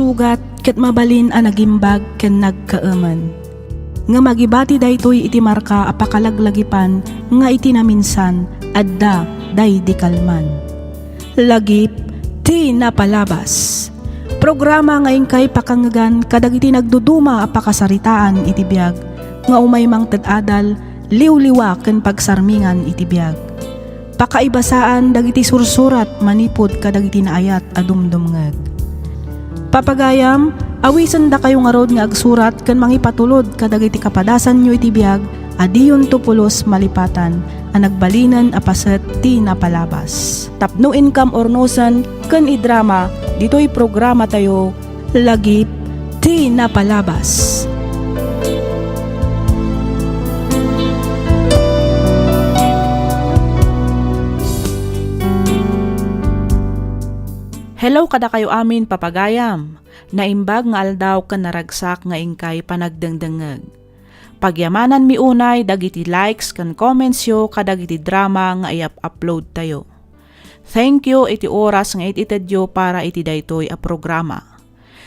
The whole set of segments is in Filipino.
sugat ket mabalin a nagimbag ken nagkaaman. Nga magibati daytoy iti marka a pakalaglagipan nga iti naminsan adda day di kalman. Lagip ti napalabas. Programa nga ingkay pakangagan kadagiti nagduduma a pakasaritaan iti biag nga umay mang ted-adal liwliwa ken pagsarmingan iti biag. Pakaibasaan dagiti sursurat manipod kadagiti naayat a dumdumngeg. Papagayam, awisan da kayo nga rod nga agsurat ken mangipatulod kadagiti kapadasan nyo iti biag adiyon tupulos malipatan a nagbalinan a paset ti napalabas. Tapno income ornosan ken idrama ditoy programa tayo lagip ti napalabas. Hello kada kayo amin papagayam. Naimbag nga aldaw ken naragsak nga ingkay panagdengdengeg. Pagyamanan mi unay dagiti likes ken comments yo kadagiti drama nga i-upload tayo. Thank you iti oras nga ititedyo para iti daytoy a programa.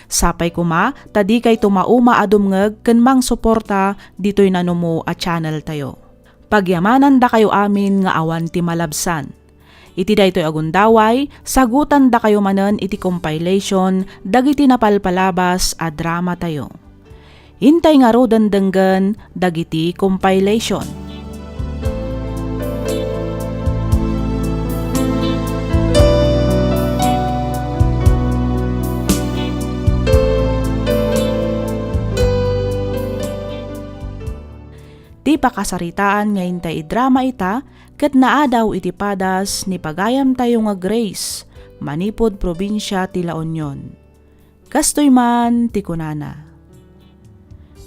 Sapay kuma tadi kay tumauma adumngeg ken mang suporta ditoy nanumo a channel tayo. Pagyamanan da kayo amin nga awan ti malabsan. Iti daytoy agundaway, sagutan da kayo manen iti compilation dagiti napalpalabas a drama tayo. Hintay nga ro denggen dagiti compilation. Di pakasaritaan nga hintay drama ita ket naadaw iti padas ni pagayam tayo nga Grace, manipod probinsya ti La Union. Kastoy man ti kunana.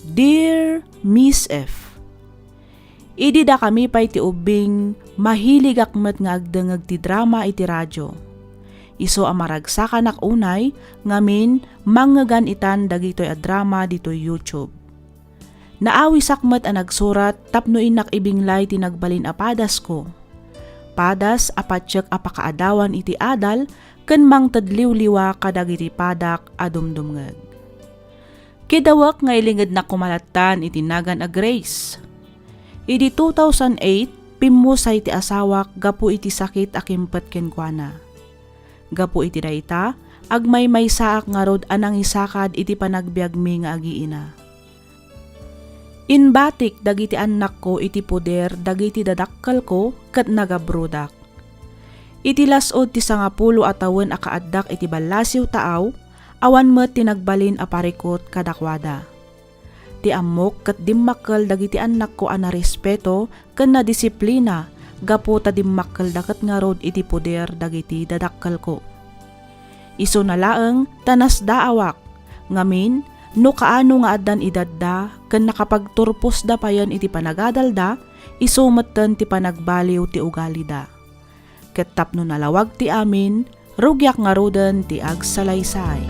Dear Miss F, idi da kami pay ti ubing mahilig akmet nga agdengeg ti drama iti radyo. Iso amaragsakan ak unay ngamin manggegan itan dagitoy a drama ditoy YouTube. Naawi sakmet a nagsurat tapno inak ibinglay ti nagbalin a padas ko. Padas apatsek a pakaadawan iti adal ken mangtedliwliwa kadagiti padak a dumdumngeg. Kidawak nga ilinged na kumalatan iti nagan a Grace. Idi 2008 pimmusay ti asawak gapu iti sakit a kimpet kenkwana. Gapu iti dayta agmay saak nga rod anang isakad iti panagbiagmi nga agiina. Inbatik dagiti anak ko iti poder dagiti dadakkal ko ket nagabrudak. Iti lasod ti 10 a tawen a kaaddak iti ballasiw taaw awan met tinagbalin a parikot kadakwada. Ti ammok ket dimmakkel dagiti anak ko a narespeto ken na disiplina gapu ta dimmakkel daket nga rod iti poder dagiti dadakkal ko. Isu na laeng tanas daawak ngamin no kaano nga addan idadda ken nakapagturpos da payan iti panagadalda isumetten ti panagbaliw ti ugali da. Ket tapno nalawag ti amin rugyak nga roden ti agsalaysay.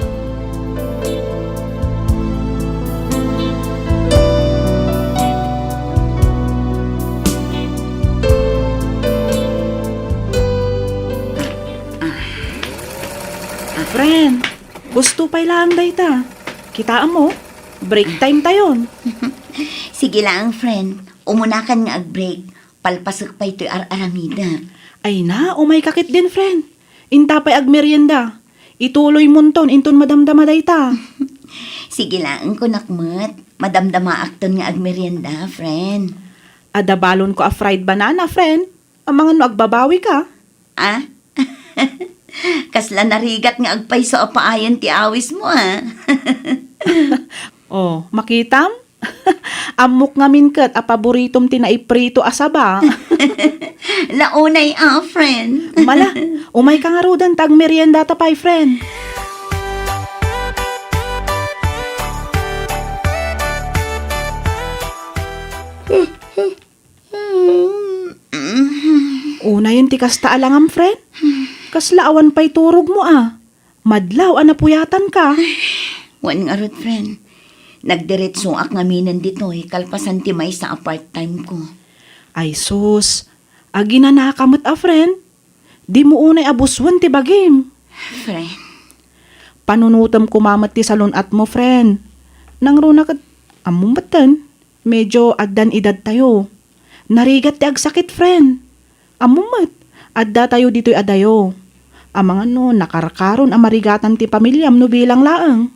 Friend, gusto pa'y lang dayta. Kitaan mo, break time tayon. Sige lang, friend. Umunakan nga ag-break. Palpasok pa ito'y aramida. Ay na, umay kakit din, friend. Intapay agmerienda. Ituloy munton, inton madamdama dayta. Sige lang, kunakmet. Madamdama akton nga agmerienda, friend. Adabalon ko a fried banana, friend. Ang mga no agbabawi ka. Ah? Kasla narigat nga agpayso a paayan ti awis mo, ah. Oh, makitam? Amok ngamin ket a paboritom ti naiprito asaba. Launay, friend. Mala, umay ka nga rodan tag merienda ta pay, friend. Una yun ti kasta alangam, friend. Kasla awan pa'y turog mo, ah. Madlaw, anapuyatan ka. Wan nga rod, friend. Nagdiretso ak ngaminan dito, kalpasan ti may sa part-time ko. Ay sus, agi na nakakamot a friend. Di mo unay abuswan ti bagim. Friend. Panunutam kumamat ti salon at mo, friend. Nang runa kat, amumatan, medyo addan edad tayo. Narigat ti agsakit, friend. Amumat, adda tayo dito'y adayo. Amang ano, nakarakaron amarigatan ti pamilyam no bilang laang.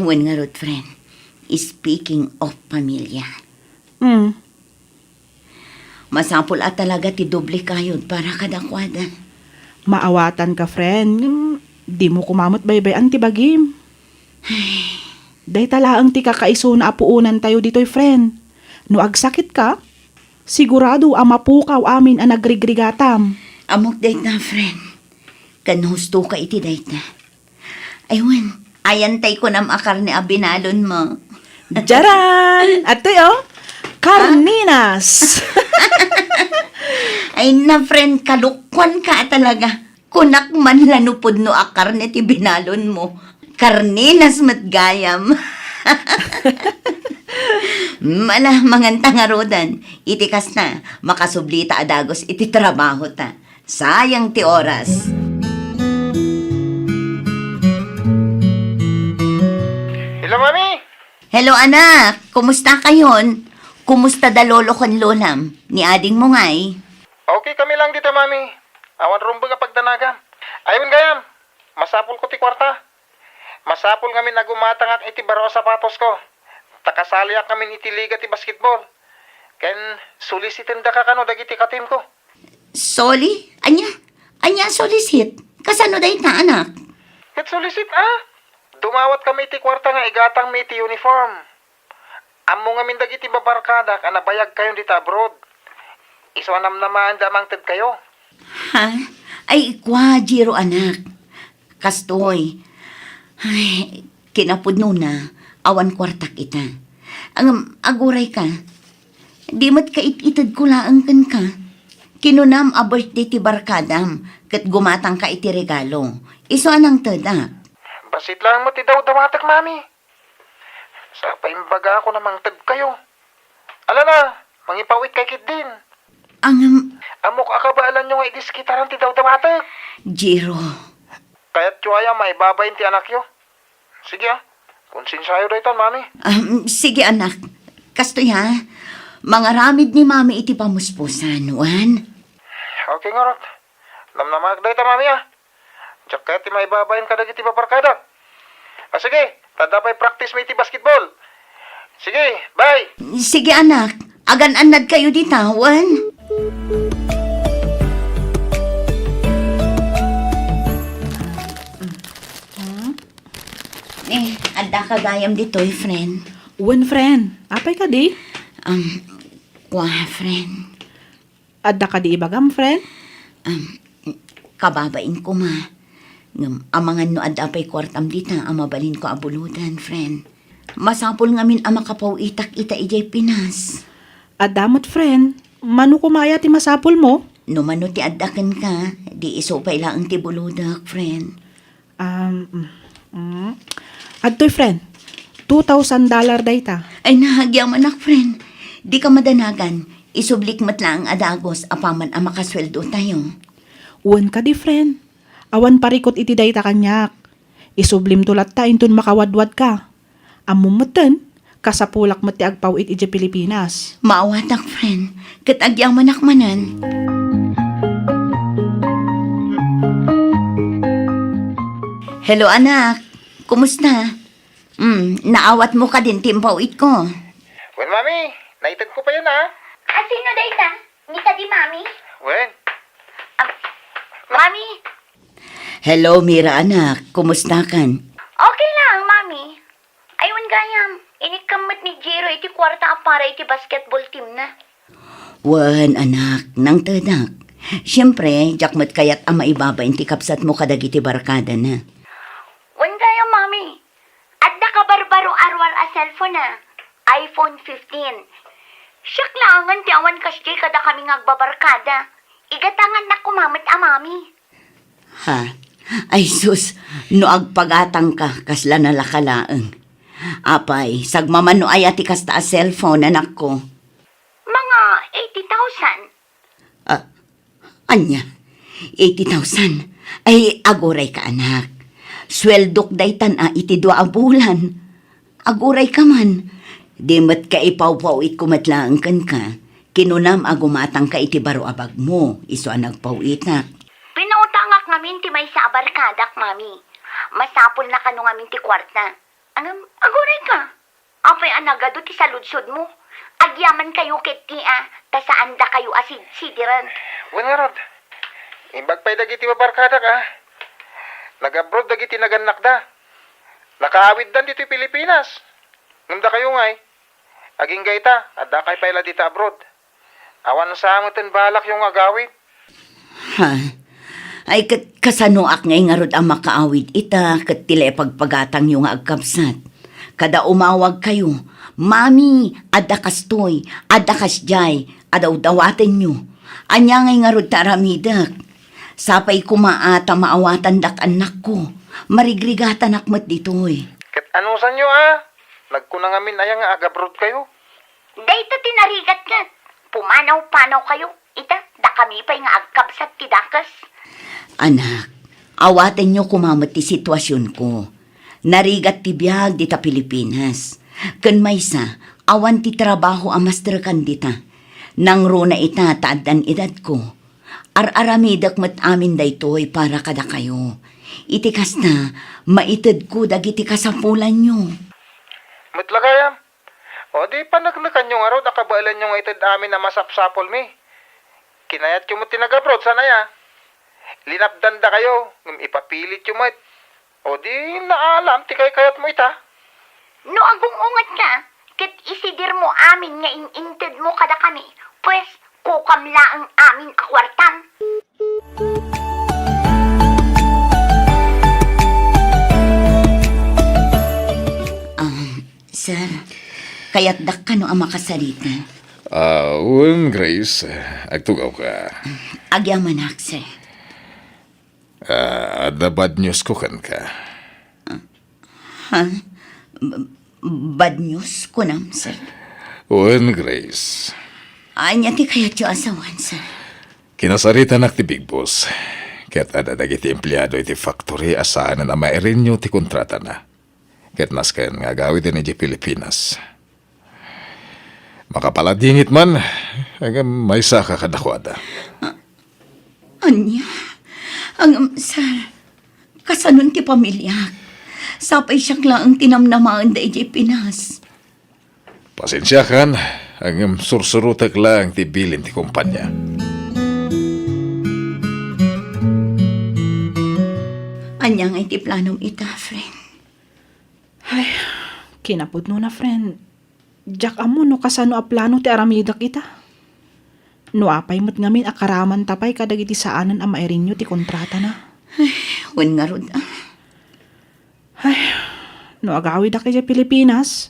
Wen nga rod, friend. Speaking of pamilya, masapul at talaga ti doble kayod para kadakwada. Maawatan ka, friend. Di mo kumamot baybay ti bagim. Day talaang ti kakaiso na apuunan tayo dito'y, friend. No agsakit ka, sigurado mapukaw amin ang nagrigrigatam. Amok dayt na, friend. Kan husto ka iti dayt na. Aywan, ayantay ko na makar ni abinalon mo. Jaran! At tayo, Carninas! Ay na, friend, kalukwan ka talaga. Kunak man lanupod no akar ni ti binalon mo. Karninas matgayam. Mala, manganta nga rodan. Itikas na, makasublita adagos iti trabaho ta. Sayang ti oras. Hello, Mami! Hello, anak. Kumusta kayon? Kumusta da lolo kon lolam? Ni ading mo ngay? Okay kami lang dito, Mami. Awan rumbo nga pagdanagan. Ayun gayam, masapul ko ti kwarta. Masapul ngamin nagumatangak iti baro sapatos ko. Takasaliak ngamin iti liga ti basketball. Ken solicitin da ka kano dagiti katim ko. Soli? Anya solicit? Kasano day ta, anak? Ket solicit Dumawat kami iti kwarta nga igatang mi iti uniform. Ammo ngamin dagiti babarkada ka nabayag kayo dito abroad. Iswanam naman damang ted kayo. Ha? Ay, ikwa, Jiro, anak. Kastoy. Ay, kinapudno na. Awan kwartak ita. Ang aguray ka. Di mat ka ititad ko laang kan ka. Kinunam a birthday ti barkadam. Kat gumatang ka iti regalo. Iso anang tadak. Basit lang mo ti daw dawatak, Mami. Sa paimbaga ako namang ted kayo. Ala na, mangipawit kay kid din. Ang, Amok akabaalan nyo nga idiskitaran ti daw dawatak. Jiro. Kaya't tsuaya maibabayin ti anak yo. Sige konsinsayo daytan, Mami. Sige, anak. Kastoy, ha? Mga ramid ni mami iti pamuspusan, Juan. Okay nga rot. Namnamag daytan, Mami Diyak kaya ti maibabayin ka dagiti babarkada. Sige, tadapay practice mo iti basketball. Sige, bye. Sige, anak. Agan-anad kayo dito, Juan. Ada ka gayam dito'y, friend. Wen, friend. Apay ka di? Kwa, friend. Adda ka di ibagam, friend? Kababain ko, ma. Amangan no adda pa'y kwartam dita, amabalin ko abuludan, friend. Masapol ngamin ama kapaw itak ita ijay Pinas. Adamot, friend. Mano kumaya ti masapol mo? No mano ti addakan ka, di iso pa ilang ti buludak, friend. Adtoy, friend. $2,000 dayta. Ay nahagyam anak, friend. Di ka madanagan. Isublik mat lang adagos apaman ang makasweldo tayo. Wen ka di, friend. Awan parikot iti dayta kanyak. Isublim tulat ta intun makawadwad ka. Amumatan, kasapulak mati agpaw iti Pilipinas. Maawatak, friend. Katagyang manakmanan. Hello, anak. Kumusta? Naawat mo ka din timpawit ko. Wen, Mami, naitad ko pa yun Sino dayta? Ni ka di mami? Wen, Mami? Hello, Mira, anak. Kumusta kan? Okay lang, mami. Ayun gayam. Inikamot ni Jiro iti kwarta para iti basketball team na. Wan, anak. Nang tadak. Siyempre, jakmat kayat ama ibaba inti kapsat mo kadagiti barkada na. Wan gayam, mami. Adda ka barbaro arwar a cellphone na. iPhone 15. Siyak langan ti awan kasjay kada kami ngagbabarkada. Igatangan na kumamit a mami. Ha? Ay sus, no agpagatang ka, kasla na lakalaang. Apay, sagmaman no ay ati kasta a cellphone, anak ko. Mga 80,000. Anya, 80,000. Ay, agoray ka, anak. Sweldok daytan iti 2 a bulan. Aguray ka man. Di mat ka ipaw-pawit kumatlaang kan ka. Kinunam agumatang ka iti baro abag mo. Iso ang nagpawitak. Pinautangak ngamin ti may sa abarkadak, mami. Masapol na kano ngamin ti kwarta. Aguray ka. Apay anagado ti saludsod mo. Agyaman kayo ket ti ta saan da kayo asid sidiran. Wan nga rod. Imbag pa'y dagiti babarkada ka. Nag-abroad dagiti naganak da. Nakaawid dan dito Pilipinas. Ngamda kayo ngay. Aging gayta, at da kay pa'yla dito abroad. Awan sa amutin balak yung agawid. Ha? Ay kasano ak ngay nga rod ang makaawid ita kat tila pagpagatang yung agkapsat. Kada umawag kayo, Mami, adda kastoy, adda kasjay, adaw dawaten nyo. Anya ngay nga rod taramidak. Sapay kumaata maawatan dak anak ko. Marigrigatan akmat ditoy. Kat ano sa nyo Nagkunang amin ayang nga agabroad kayo. Dayta tinarigat nga. Pumanaw-panaw kayo. Ita, da kami pa'y nga agkabsat ti dakas. Anak, awaten nyo kumamat ti sitwasyon ko. Narigat ti biyag dita Pilipinas. Kan maysa, awan ti trabaho amaster kan dita. Nang runa ita taadan edad ko. Ar-aramidak mat amin daytoy para kada kayo. Itikas na, maitid ko dagiti kasapulan nyo. Matlagayam. O di panaglakan yung araw, nakabailan yung itid amin na masapsapol mi. Kinayat yung mo tinagabroad, sana ya. Linapdan da kayo, ipapilit yung mat. O di naalam, ti kayat mo ita. No agungungat ka, ket isidir mo amin nga inintid mo kada kami, pues kukamla ang amin akwartang. Sir, kaya't dak ka no ang makasalita. Grace, agtugaw ka. Agyaman ak, sir. The bad news ko kan ka. Ha? Bad news ko nam, sir. Grace. Anya ti kayat yung asawan, sir. Kinasarita nak ti Big Boss. Kaya't ada dagiti empleyado iti factory asaan na mairin nyo ti kontrata na. Kaya't naskan nga gawid din iti Pilipinas. Makapaladingit man, may saka kadakwada. Anya? Sir, kasanon ti pamilya. Sapay siyak lang ang tinamnamaan da iti Pinas. Pasensya kan, ang sursurutak lang ti bilin ti kumpanya. Anya nga iti planong ita, friend. Ay, kinapod no na, friend. Jack amo no kasano a plano ti aramidak ita. No apay mo't ngamin akaraman tapay kadagiti saanan a mairin nyo ti kontrata na. Wan nga rod, Ay, no agawid a kay Pilipinas,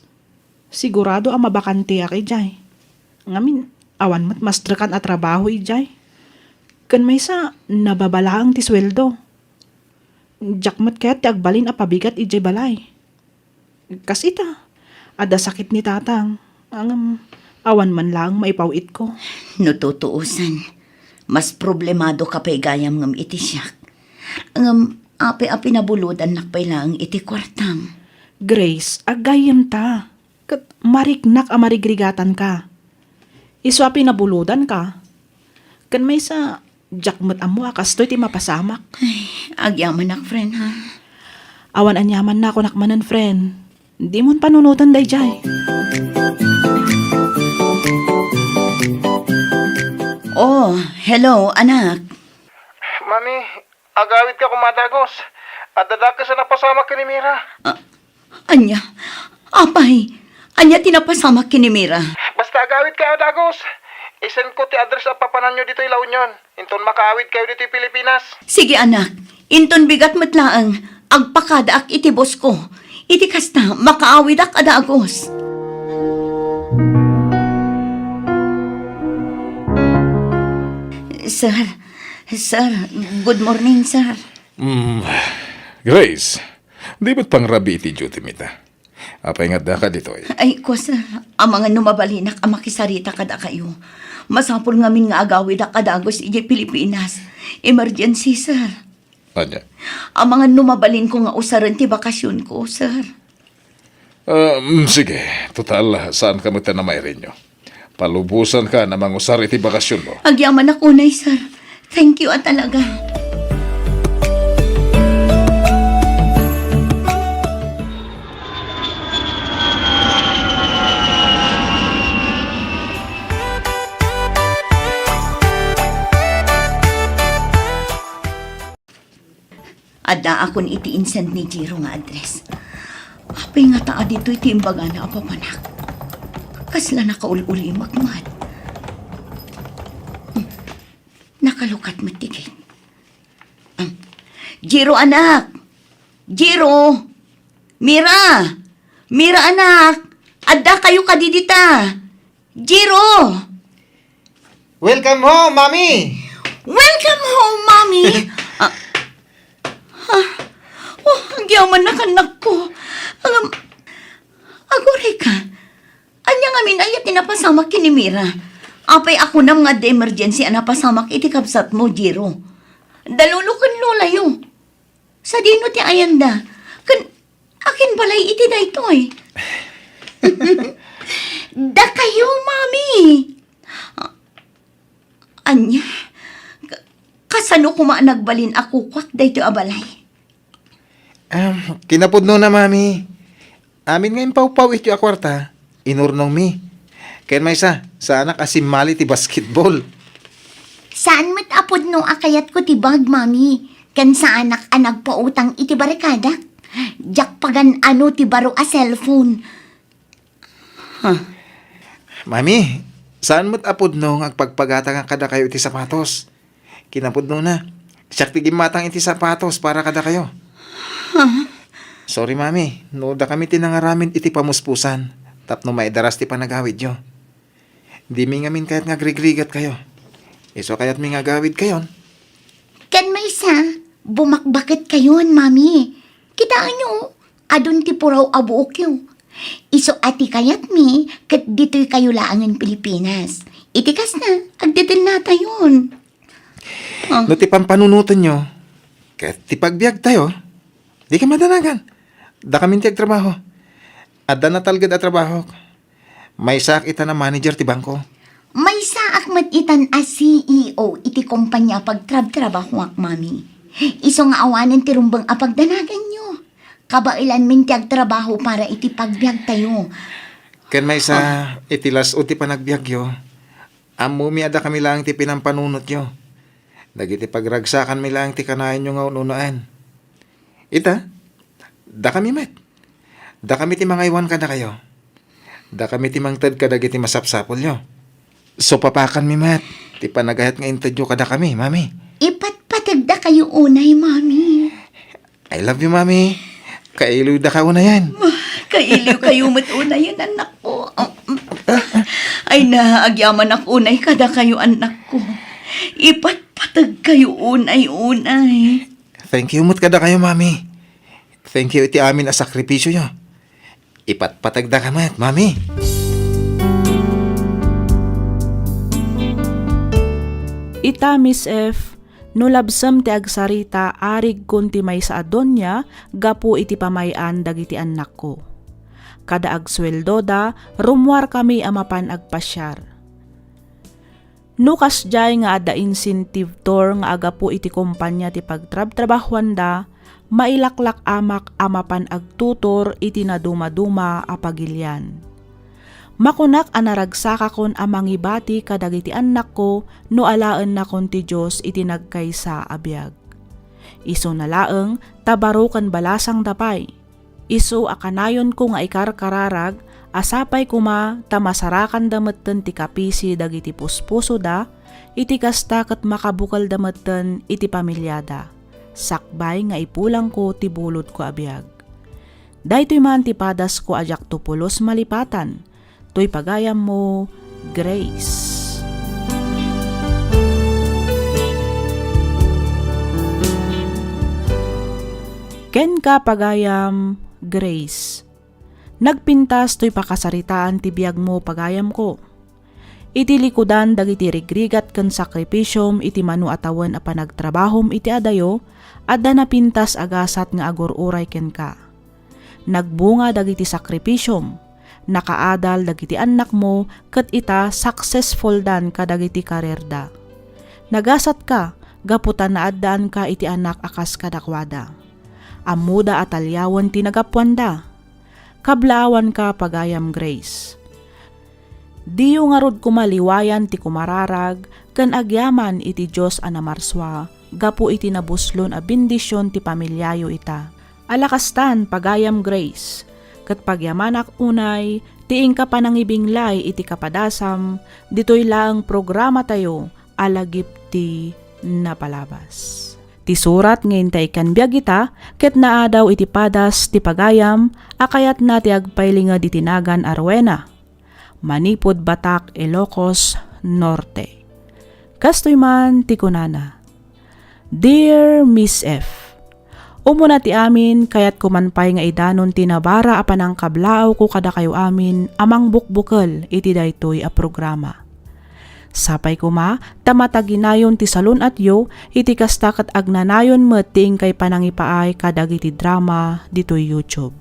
sigurado a mabakante a kay jay. Ngamin, awan mo't mastrakan a trabaho ijay. Kan may sa nababalaang ti sweldo. Jack mo't kaya ti agbalin a pabigat ijay balay. Kas ita, ada sakit ni tatang. Ang awan man lang maipawit ko. no tutuusan. Mas problemado ka pa'y gayam ngam iti siyak. Ang api-api na buludan nakpay lang iti kwartang. Grace, agayam ta. Kat mariknak a marigrigatan ka. Iswapi na buludan ka. Kan may sa jakmat amo akastoy ti mapasamak. Agyaman nak, friend, ha? Awan anyaman na ako nakmanan, friend. Di mon panunutan day jay. Oh, hello, anak. Mami, agawid ka kumadagos. At dadag ka sa napasama ka ni Mira. Anya, apay, anya tinapasama kinimira. Basta agawid kayo dagos. Isen ko ti address at papanan nyo dito La Union. Inton makaawid kayo dito Pilipinas. Sige, anak, inton bigat matlaang, agpakada ak iti boss ko. Iti kasta, makaawid ak adagos. Sir, good morning, sir. Grace, di ba't pangrabi iti duty mita? Apay nga da ka dito eh. Ay, ko, sir, ang mga numabalinak ang makisarita kada kayo. Masapol ngamin nga agawid ak adagos iti Pilipinas. Emergency, sir. Anya? Ang mga numabalin ko nga usaran ti bakasyon ko, sir. Sige, total, saan ka mo na mairin nyo? Palubusan ka na mangusar iti bakasyon mo. Agyaman ako, nay, sir. Thank you talaga. Ada akon iti insent ni Jiro nga address. Apay nga taa dito iti imbaga na apapanak. Kasla nakaululi magmat. Nakalukat matigit. Jiro anak! Jiro! Mira! Mira anak! Ada kayo kadidita! Jiro! Welcome home, Mami! Welcome home, Mommy! Ang yaman na kanak ko. Agoray ka. Anya nga minayat tinapasamak kini Mira. Apay ako nam nga de emergency anapasamak iti kapsat mo, Jiro. Dalulukan lola yo. Sa dino ti ayanda. Akin balay iti daytoy. Da kayo, Mami. Anya, kasano kuma nagbalin ako kwak dayto abalay. Kinapudno na, Mami. Amin ngayon pau-pau ito akwarta. Inurnong mi. Ken may sa anak asim mali ti basketball. Saan mat apod no akayat ko ti bag, Mami? Kan sa anak anag pautang iti barikada? Jak pagan ano ti baro a cellphone. Mami, saan mo't apudno ang agpagpagata nga kada kayo iti sapatos? Kinapudno na. Siyak ti gimatang iti sapatos para kada kayo. Sorry, Mami. No da kami tinangaramin iti pamuspusan. Tapno maidaras ti panagawid yo. Di mi ngamin kahit nga grigrigat kayo. Iso kayat mi nga gawid kayon. Kan may sa, bumakbakit kayon, Mami. Kitaan nyo, adun ti puraw abuok yo. Iso ati kayat mi, kat dito'y kayo laangan Pilipinas. Itikas na, agdadal nata yun. No ti pampanunutan nyo, kahit ti pagbiag tayo, di ka madanagan. Da kami ti agtrabaho. Adda na talgad a trabaho. May sak ita na manager ti bangko. May saak matitan a CEO iti kumpanya pagtrab-trabaho ak, Mami. Iso nga awanan ti rumbang apagdanagan nyo. Kabailan min ti agtrabaho para iti pagbiag tayo. Ken may sa itilas o ti panagbiag yo. Amumi ada kami lang ti pinampanunot yo. Dagiti pagragsakan mi lang ti kanayan nyo nga ununaan. Ita, da kami met. Da kami ti mga iwan kada kayo. Da kami ti mangtad kadagiti masapsapol nyo. So papakan mi met. Ti panagayat nga interview kada kami, Mami. Ipatpatagda kayo unay, Mami. I love you, Mami. Kailuy da ka una yan. Kailiw kayo matuna yun, anak ko. Ay na, agyaman ako unay kada kayo, anak ko. Ipatpatag kayo unay-unay. Thank you mut kada kayo, Mami. Thank you iti amin a sakripisyo nyo. Ipatpatagda ka mat, Mami. Ita Miss F, no labsam ti agsarita arig kunti may sa adonya, gapu iti pamayan dagiti anak ko. Kada agsweldo da, rumwar kami amapan agpasyar. Nukas jay nga ada incentive tor nga agapu iti kumpanya ti pagtrab-trabahuan da, mailaklak amak amapan agtutor iti naduma-duma apagilyan. Makunak anaragsaka kon amangibati kadagiti anak ko no alaan na kon ti Diyos iti nagkaysa abiyag. Iso nalaeng tabarukan balasang dapay. Iso akanayon ko nga ikarkararag asapay kuma tamasarakan dametten ti kapisi dagiti puspuso da iti kasta ket makabukal dametten iti pamilyada. Sakbay nga ipulang ko ti bulod ko abiyag. Daytoy man ti padas ko ajak tupulos malipatan. To'y pagayam mo, Grace. Ken ka pagayam, Grace. Nagpintas to'y pakasaritaan ti biyag mo pagayam ko. iti likudan dagiti rigrigat ken sakripisyom iti manu atawan a panagtrabahom iti adayo, adda napintas agasat nga agururay ken ka. Nagbunga dagiti sakripisyom, nakaadal dagiti anak mo, ket ita successful dan kadagiti karerda. Nagasat ka, gaputan na addaan ka iti anak akas kadakwada. Amuda atalyawan ti nagapwanda. Kablaawan ka pagayam Grace. Diyo nga rod kumaliwayan ti kumararag, ken agyaman iti Diyos a namarswa, gapu iti nabuslon a bendisyon ti pamilyayo ita. Alakastan pagayam Grace, ket pagyamanak unay, tiing ka panangibinglay iti kapadasam, ditoy lang programa tayo, alagip ti napalabas. Ti surat ngayon tay kanbiag ita, ket naadaw iti padas ti pagayam, akayat na ti agpailinga di tinagan Arwena. Manipod Batak, Ilocos Norte. Kastoy man ti kunana. Dear Miss F, umuna ti amin kayat kumanpay nga idanon tinabara apan ang kablao ko kada kayo amin amang bukbukal iti daytoy a programa. Sapay kuma, tamataginayon ti salon at yo, iti kastakat agnanayon meting kay panangipaay kadag iti drama ditoy YouTube.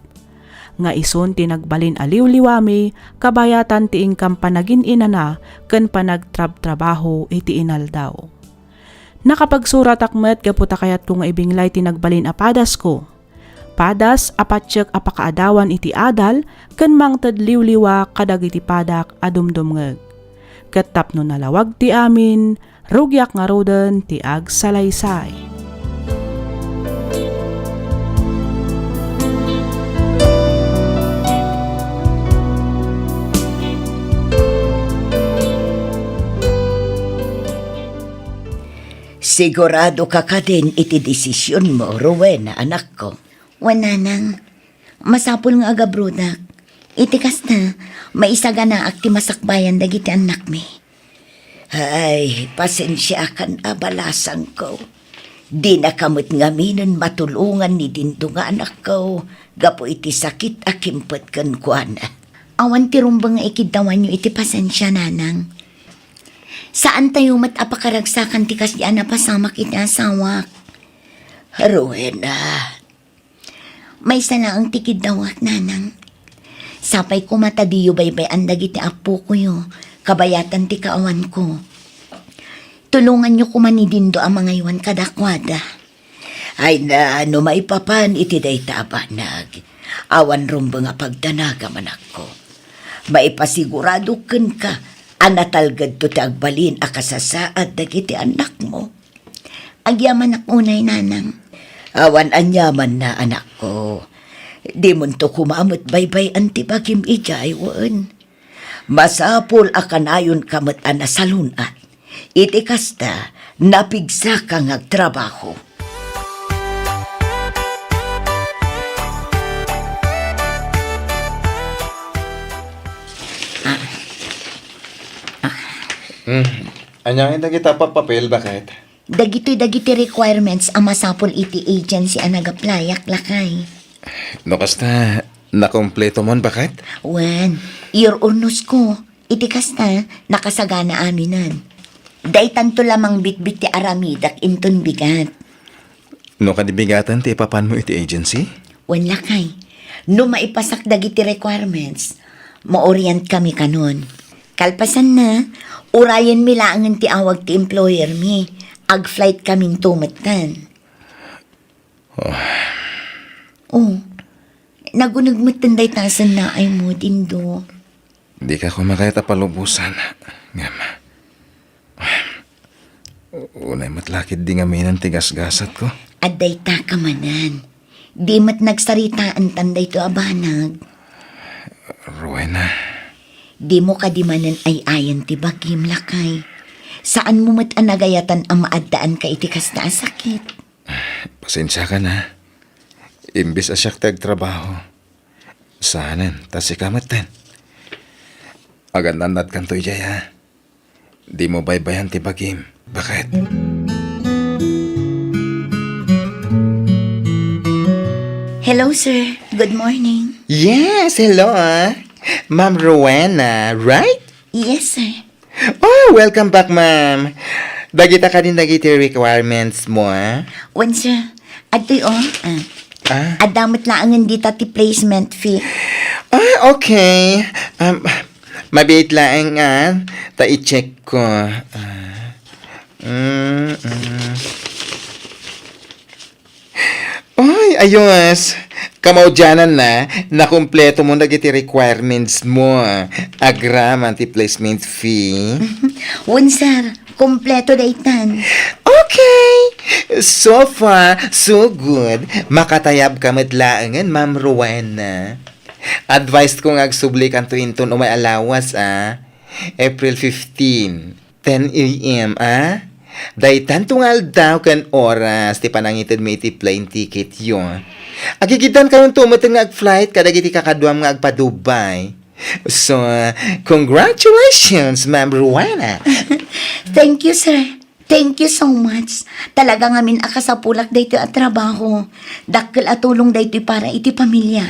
Nga ison ti nagbalin aliw-liwami, kabayatan ti ingkam panagin inana, ken panagtrab-trabaho iti inaldaw. Nakapagsurat akmet gaputa kayat kung ibinglay ti nagbalin apadas ko. Padas apatsyak apakaadawan iti adal, ken mangted liw-liwa kadag iti padak adumdumngeg. Ket tapno nalawag ti amin, rugyak nga roden ti agsalaysay. Sigurado ka ka din iti desisyon mo, Rowena, anak ko. Wananang, masapul nga agabrudak. Itikas na, maisaga na akti masakbayan dagiti anak mi. Ay, pasensya kan abalasang ko. Di na kamot ngaminon matulungan ni dinto nga anak ko. Gapo iti sakit akimpet kan kuana. Awan ti rumbang nga ikidawan nyo iti pasensya, nanang. Saan tayo matapakaragsakan ti kasya na pasamak iti asawak? Rowena, May sana ang tikidawak, nanang. Sapay ko matadiyo baybay ang dagiti apo ko yo, kabayatan ti kaawan ko. Tulungan nyo kumanidindo ang mga iwan kadakwada. ay na ano maipapan iti day tabanag. Awan rumba nga pagdanaga manak ko. Maipasigurado ken ka, anatalgad to ti agbalin akasasaad dagiti anak mo. Agyaman ak unay, nanang. Awan anyaman na anak ko. Di mo to kumamot baybay antibagim ijay wan. Masapol akanayon kamot anasalunat. Iti kasta napigsa kang agtrabaho. Anyangin na kita papapel, bakit? Dagiti requirements ang masapol iti agency ang nagaplayak lakay. No kasta, nakompleto mon bakit? Wen, your urnos ko. Iti kasta, nakasagana aminan. Day tanto lamang bitbit ti aramidak inton bigat. No kadibigatan ti ipapan mo iti agency? Wen lakay, no maipasak dagiti requirements, ma-orient kami kanon. Kalpasan na, urayan mi laangan ti awag ti employer mi. Ag-flight kaming tumatan. Oh, nagunagmatan day tasan na ay mo dindo. Di ka kumakayat palubusan. Ngama. Unay matlakid di nga minan tigas-gasat ko. Aday ta kamanan. Di mat nagsaritaan tanday to abanag. Rowena, Di mo kadimanan ay ayan ti bagim lakay. Saan mo mat anagayatan ang maaddaan ka itikas na sakit? pasensya ka na. Imbis asyak tagtrabaho. Sahanan, tasikamat Agad nanad kanto ijay ha. Di mo baybayan ti bagim. Bakit? Hello, sir. Good morning. Yes, hello. Ma'am Rowena, right? Yes, sir. Oh, welcome back, ma'am. Dagita ka din dagiti requirements mo, ah? Sir, ato'y adamot lang ang dita ti placement fee. Ah, okay. Mabait lang nga. Ta-i-check ko. Ay, ayos. Kamaudyanan na, nakumpleto mo na giti requirements mo. Agram, anti-placement fee. Sir, kompleto daytan. Okay. So far, so good. Makatayab ka matlaangan, Ma'am Rowena. Advised ko nga agsubli kan tuinton o may alawas, April 15, 10 a.m., Daytan tungal daw kan oras, ti panangitid mo iti plane ticket yun. Agigitan kayong tumatang nga ag-flight, kadagiti kakadwam nga agpa-Dubai. So, congratulations, Ma'am Rowena. Thank you, sir. Thank you so much. Talaga ngamin akasapulak dayto at trabaho. Dakkel at tulong dayto para iti pamilya.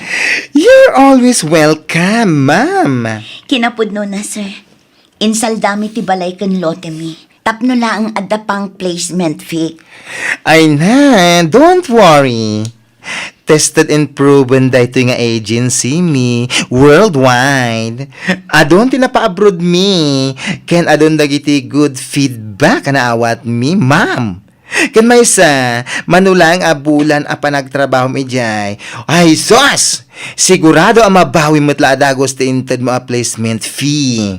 You're always welcome, Ma'am. Kinapudno na, sir. Insaldami ti balay ken lote mi. Tapno lang ang adapang placement fee. Ay na, don't worry. Tested and proven dahito nga agency mi worldwide. Adon tinapa-abroad mi. Ken adon dagiti good feedback na awat mi, ma'am. Ken may sa manulang abulan a panagtrabaho mi jay. Ay sos! Sigurado ang mabawi mo't laadagos ti inted mo a placement fee.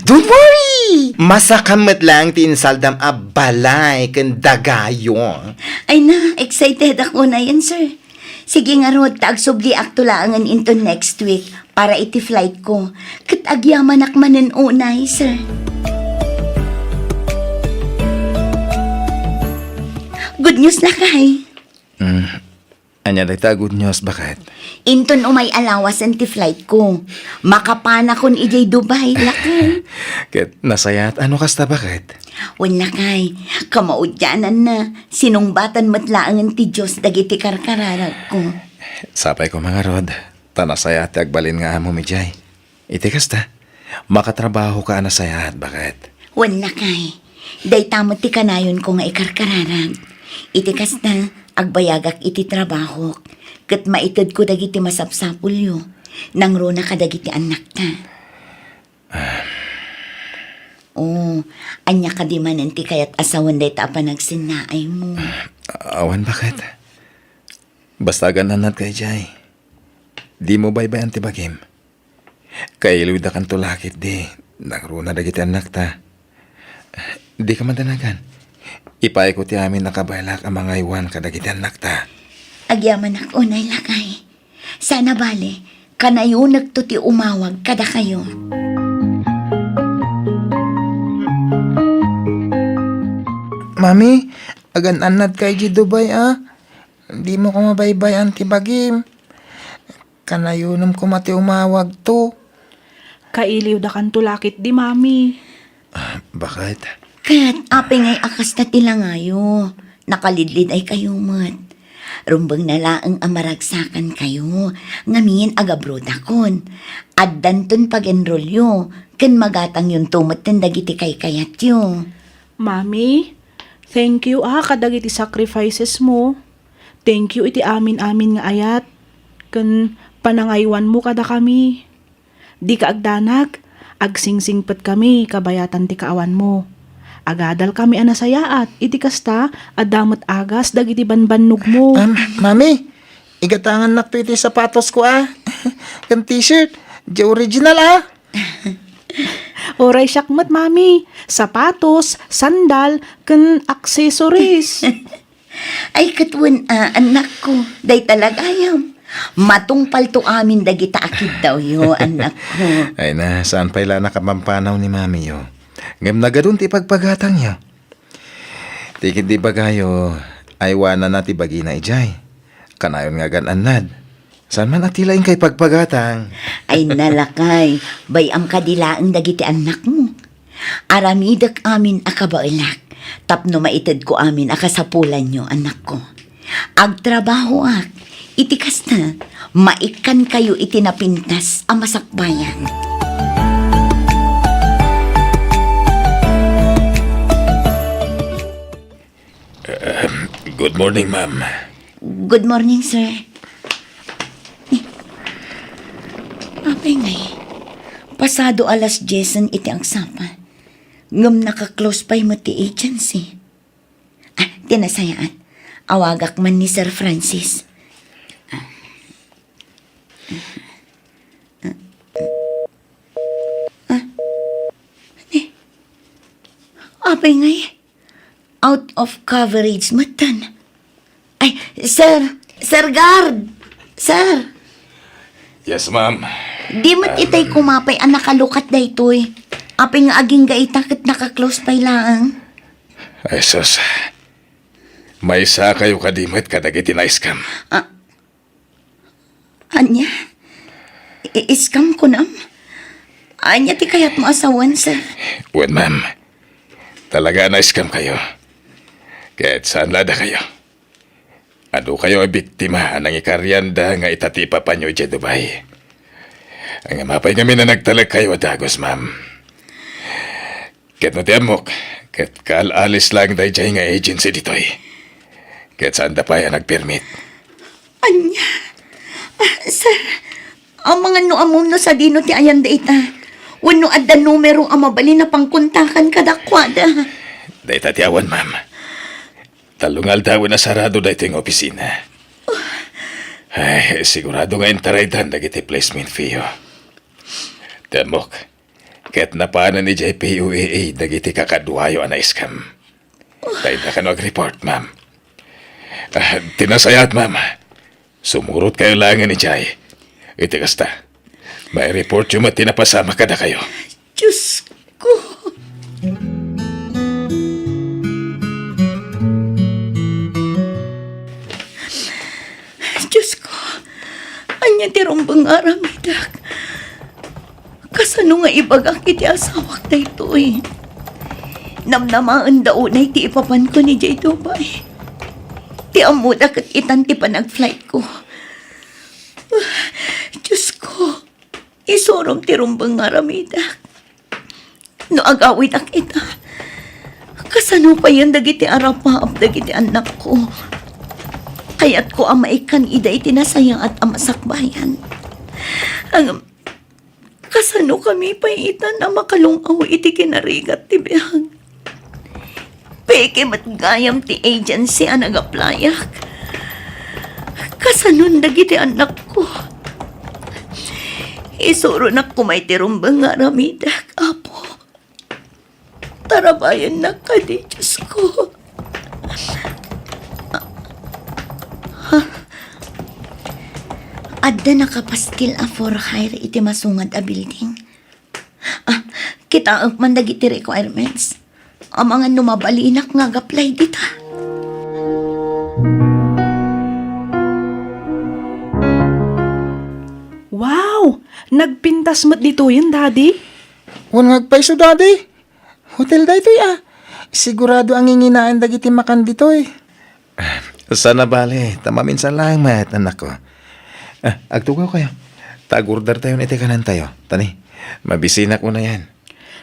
Don't worry! Masakamat lang tinsaldam a balay ken dagayo. Ay na, excited ako na yan, sir. Sige nga rod, tagsubli aktulangan into next week para iti flight ko. Kat agyaman akmanen unay, sir. Good news na kay. Anya dayta good news, bakit? Inton umay alawas ang ti flight ko. Makapana kon ijay Dubai, laki. Ket nasayat, ano kasta bakit? Wala kay, kamaudyanan na. Sinungbatan matlaangan ti Diyos dagiti karkararag ko. Sapay ko mga rod, tanasayat agbalin nga mo mijay. Iti kasta, makatrabaho ka nasayat, bakit? Wala kay, day tamot ti kanayon ko nga ikarkararag. Iti kasta, agbayagak iti trabaho. Kat maitid ko dagiti masapsapulyo. Nang rona ka dagiti anak ta. Anya ka di man ti kayat asawan day ta pa nagsinaay mo. Awan bakit? Basta gananat kay Jay. Di mo baybayan ti bagim. Kailuid na kan tulakit di. Nagruna dagiti anak ta. Di ka madanagan. Ipay ko ti amin nakabaylak ang mga iwan kadagiti anak ta. Agyaman ako na ilakay. Sana bale, kanayo nagtuti umawag kada kayo. Mami, agan-anad kay di Dubai, Di mo ko mabaybayan ti bagim. Kanayunom ko mati umawag to. Kailiw da kan tulakit di mami. Bakit? Kat, apeng ay akas na tilangayo. Nakalidlid ay kayo mat. Rumbang nalaang amaragsakan kayo. Ngamin agabroda kon. Addanton pag-enrolyo. Ken magatang yung tumat dagiti kay kayat yo. Mami, thank you kadagiti sacrifices mo. Thank you iti amin-amin nga ayat. Ken panangaywan mo kada kami. Di ka agdanag, agsingsingpet kami kabayatan ti kaawan mo. Agadal kami anasayaat, iti kasta, adamot agas, dagiti banbannog mo. Mami, igatangan na to iti sapatos ko, Kan t-shirt, di original, Oray syakmat, mami. Sapatos, sandal, ken accessories. Ay katwan, anak ko. Day talagayam. Matungpal to amin dagita akid daw yo, anak ko. Ay na, saan pala nakapampanaw ni mami yo? Ngam na gadun ti pagpagatang yo. Tikid di bagayo, aywanan na ti bagi na ijay. Kanayon nga gananad. Saan man atilain kay pagpagatang? Ay nalakay, bayam kadilaang dagiti anak mo. Aramidak amin akabailak. Tapno maitid ko amin akasapulan nyo, anak ko. Agtrabaho ak, itikas na, maikan kayo itinapintas ang masakbayan. Good morning, ma'am. Good morning, sir. Apay ngay. Pasado alas 10 iti ang sapa. Ngam naka-close pa mo ti agency. Tinasayaan. Awagak man ni Sir Francis. Apay ngay. Out of coverage matan. Ay, sir! Sir Guard! Sir! Yes, ma'am. Di mat itay kumapay ang nakalukat da ito'y. Apay nga aging gaita kat naka-close pa lang. Ay, sus. May isa kayo kadimit kadagiti na iskam. Anya? Iskam ko nam? Anya ti kayat mo asawan, sir? Well, ma'am. Talaga na iskam kayo. Kahit saan lada kayo. Ano kayo ay biktima ng ikaryanda nga itatipa pa nyo dyan Dubai. Ang mapay kami na nagtalag kayo at Dagos, ma'am. Ket no tiamok, ket kalalis lang dahi dyan nga agency dito'y. Ket saan da pa yan nagpermit. Anya? Sir, ang mga noamom no sa dino ti ayan da ita. Wano adda numero ang mabali na pangkuntakan kadakwada. Dahi tatiawan, ma'am. Talungal daw na sarado da ito yung opisina. Ay, sigurado nga intaraydan dagiti placement fee, oh. Tiamok, ket napaanan ni JPUAA dagiti kakadwayo na iskam. Dahil na ka report, ma'am. Tinasayat, ma'am. Sumurot kayo lang ni Jai. Iti kasta. May report yung matinapasama kada kayo. Diyos ko. Diyos ko. Anya tirong bangaramidak. Kasano nga ibagak iti asawak na ito eh. Namnamaan daw na iti ipapan ko ni Jay Dubai. Ti amuda kat itan ti panag-flight ko. Diyos ko. Isurom ti rumbang aramidak. No agawid ak ita. Kasano pa yan dagiti arapap dagiti anak ko. Kaya't ko ang maikan ida itinasayang at amasakbayan. Ang kasano kami pa itan na makalungaw iti kinarigat ti biyang. Peke matgayam ti agency ang nagaplayak. Kasanon dagiti anak ko. Isuro na kumay ti rumbang aramidak, apo. Tarabayan na ka di, Diyos ko. Adda nakapastil a for hire iti masungad a building. Kita ang mandag iti requirements. Ang mga numabalinak nga gaplay dita. Wow! Nagpintas mo't dito yun, Daddy. Wan ngagpaiso, daddy. Hotel da ito, Sigurado ang inginaan dagiti makan dito, Sana bale, tamaminsan lang, mat, anak ko. Agtugaw kayo. Tag-order tayo na itikanan tayo. Tani, mabisina ko na yan.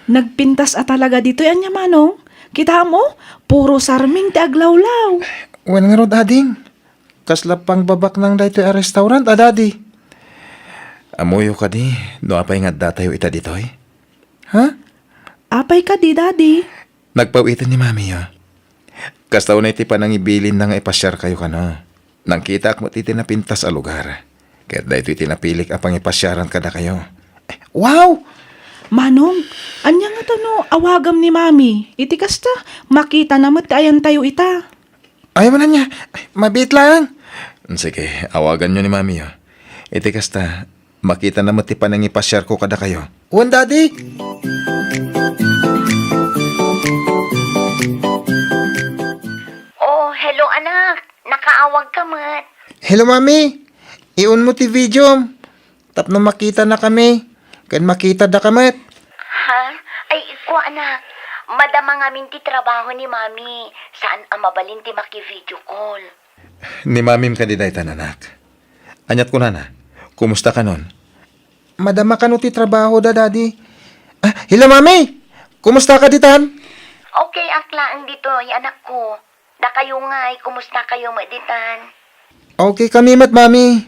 Nagpintas at talaga dito yan niya, Manong. Kita mo, puro sarming ti aglawlaw. Wan nga ro, dading. Kasla pang babak ng dito a restaurant, daddy. Amuyo ka di, no apay nga datayo ita ditoy. Ha? Apay ka di, Daddy. Nagpawitan ni mami, Kastaw na iti pa nang ibilin na nga ipasyar kayo ka no. Nang kita mo iti napintas a lugar. Kaya dahito iti napilik apang ipasyaran ka na kayo. Wow! Manong, anya nga tano, awagam ni Mami. Iti kasta, makita namat kaayan tayo ita. Ayaw mo na niya. Mabit lang. Sige, awagan nyo ni mami, Iti kasta, makita na mati pa nang ipasyar ko kada kayo. Wan, daddy. Oh, hello anak. Nakaawag ka mat. Hello, mami. Iun mo ti video. Tapno makita na kami. Kan makita da kamet. Ha? Ay, iko anak. Madama nga min ti trabaho ni mami. Saan ang mabalin ti maki-video call? Ni mamim ka di daytan, anak. Anyat ko na. Kumusta ka nun? Madama ka no ti trabaho da, daddy. Hello, mami. Kumusta ka ditan? Okay, akla ang dito, anak ko. Da kayo nga'y, kumusta kayo maditan? Okay kami mat, mami.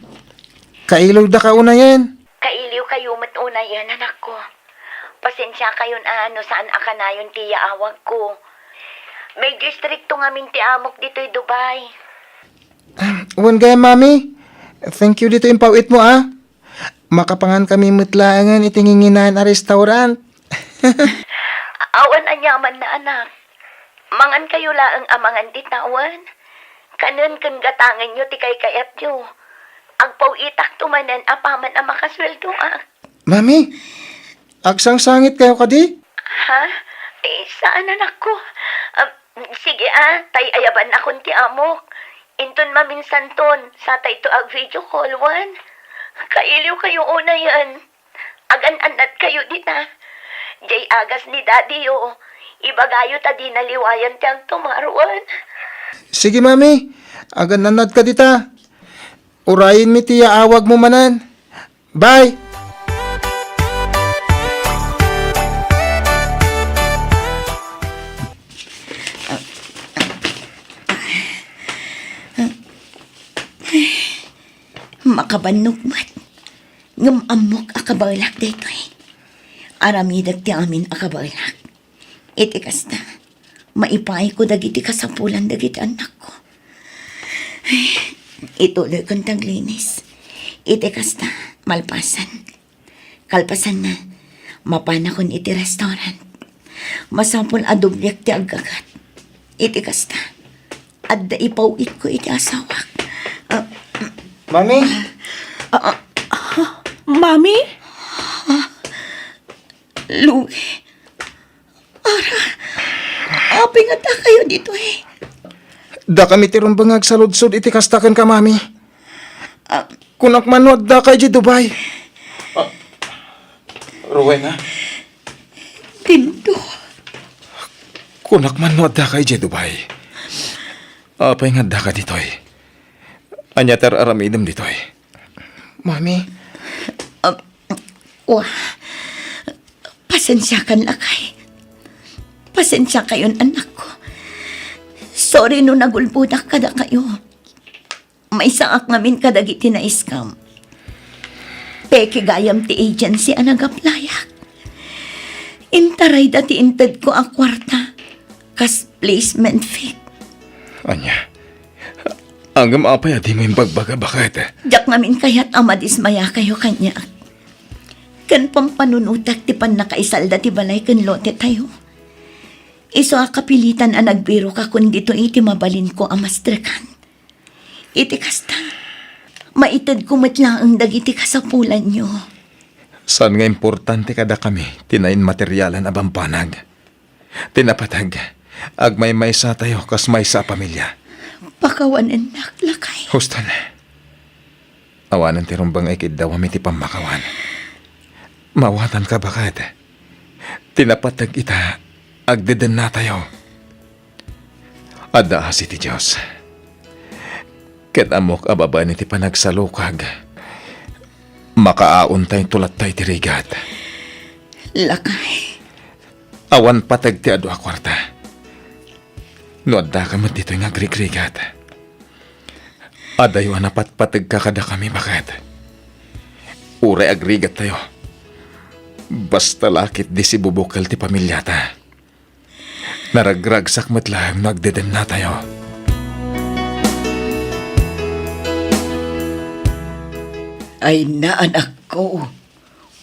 Kailaw da ka una yan. Kailiw kayo matuna yan, anak ko. Pasensya kayon ano saan akanayon tiya awag ko. May distrikto nga min ti amok dito'y Dubai. Uwan gaya, mami. Thank you dito yung pawit mo, ah. Makapangan kami mutlaangan itinginginan a restaurant. Awan anyaman na anak. Mangan kayo laang amangan titawan. Kanon kan gatangan nyo ti kay kayat nyo. Agpaw itak tumanan apaman ang makasweldo ah. Mami, agsang sangit kayo kadi? Ha? Eh, saan anak ko? Sige tay ayaban akong ti amok. Inton maminsan ton, sa tay to ag video call one. Kailiw kayo una yan. Agan-anat kayo dita. Jay agas ni daddy yo. Ibagayo ta di naliwayan tiyang tumaruan. Sige, mami. Agan nanad ka dita. Urayin mi tiya awag mo manan. Bye! Makabanugmat. Ngamamok akabalak dito eh. Aramidag ti amin akabalak. Iti kasta. Maipay ko dagiti kasapulan dagiti anak ko. Ay, ituloy kong taglinis. Iti kasta. Malpasan. Kalpasan na. Mapana kon iti restaurant. Masampol adubyak ti agagat. Iti kasta. Adda ipawit ko iti asawak. Mami? Mami? Louie. Api nga ta kayo dito eh. Da kami tirong bangag sa ludsod iti kastakan ka, mami. Kunak manod da kay di Dubai. Rowena? Tinto. Kunak manod da kay di Dubai. Apay nga da ka ditoy. Anyatar aramidem ditoy. Mami? Wah. Pasensya kan lakay. Pasensya kayon anak ko. Sorry no nagulbudak kada kayo. May saak ngamin kadagiti na iskam. Peke gayam ti agency ang nagaplayak. Intaray dati inted ko ang kwarta. Kas placement fee. Anya. Anggam apay adi mo yung bagbaga bakit? Jak ngamin kaya't amadismaya kayo kanya. Kan pampanunutak ti pan nakaisalda ti balay kan lote tayo. Iso akapilitan ang nagbiro ka kun dito iti mabalin ko ang mastrekan. Iti kasta. Maitad ko matla ang dagiti kasapulan nyo. Saan nga importante kada kami tinayin materialan abang panag. Tinapatag. Agmay may sa tayo kas may sa pamilya. Pakawanan naklakay. Huston. Awanan ti rumbang ay kidaw amiti pamakawan. Mawatan ka bakit? Tinapatag ita, agdeden na tayo. Adda si ti Diyos. Ket amok ababa ni ti panagsalukag. Makaaon tayo tulat tayo ti rigat. Lakay. Awan patag ti adu a kwarta. No adda ka mat dito nga agrig-rigat. Adayo anapat patag ka kada kami bakit? Uray agrigat tayo. Basta lakit di si bubukal ti pamilyata. Naragragsak matlang nagdeden na tayo. Ay na anak ko.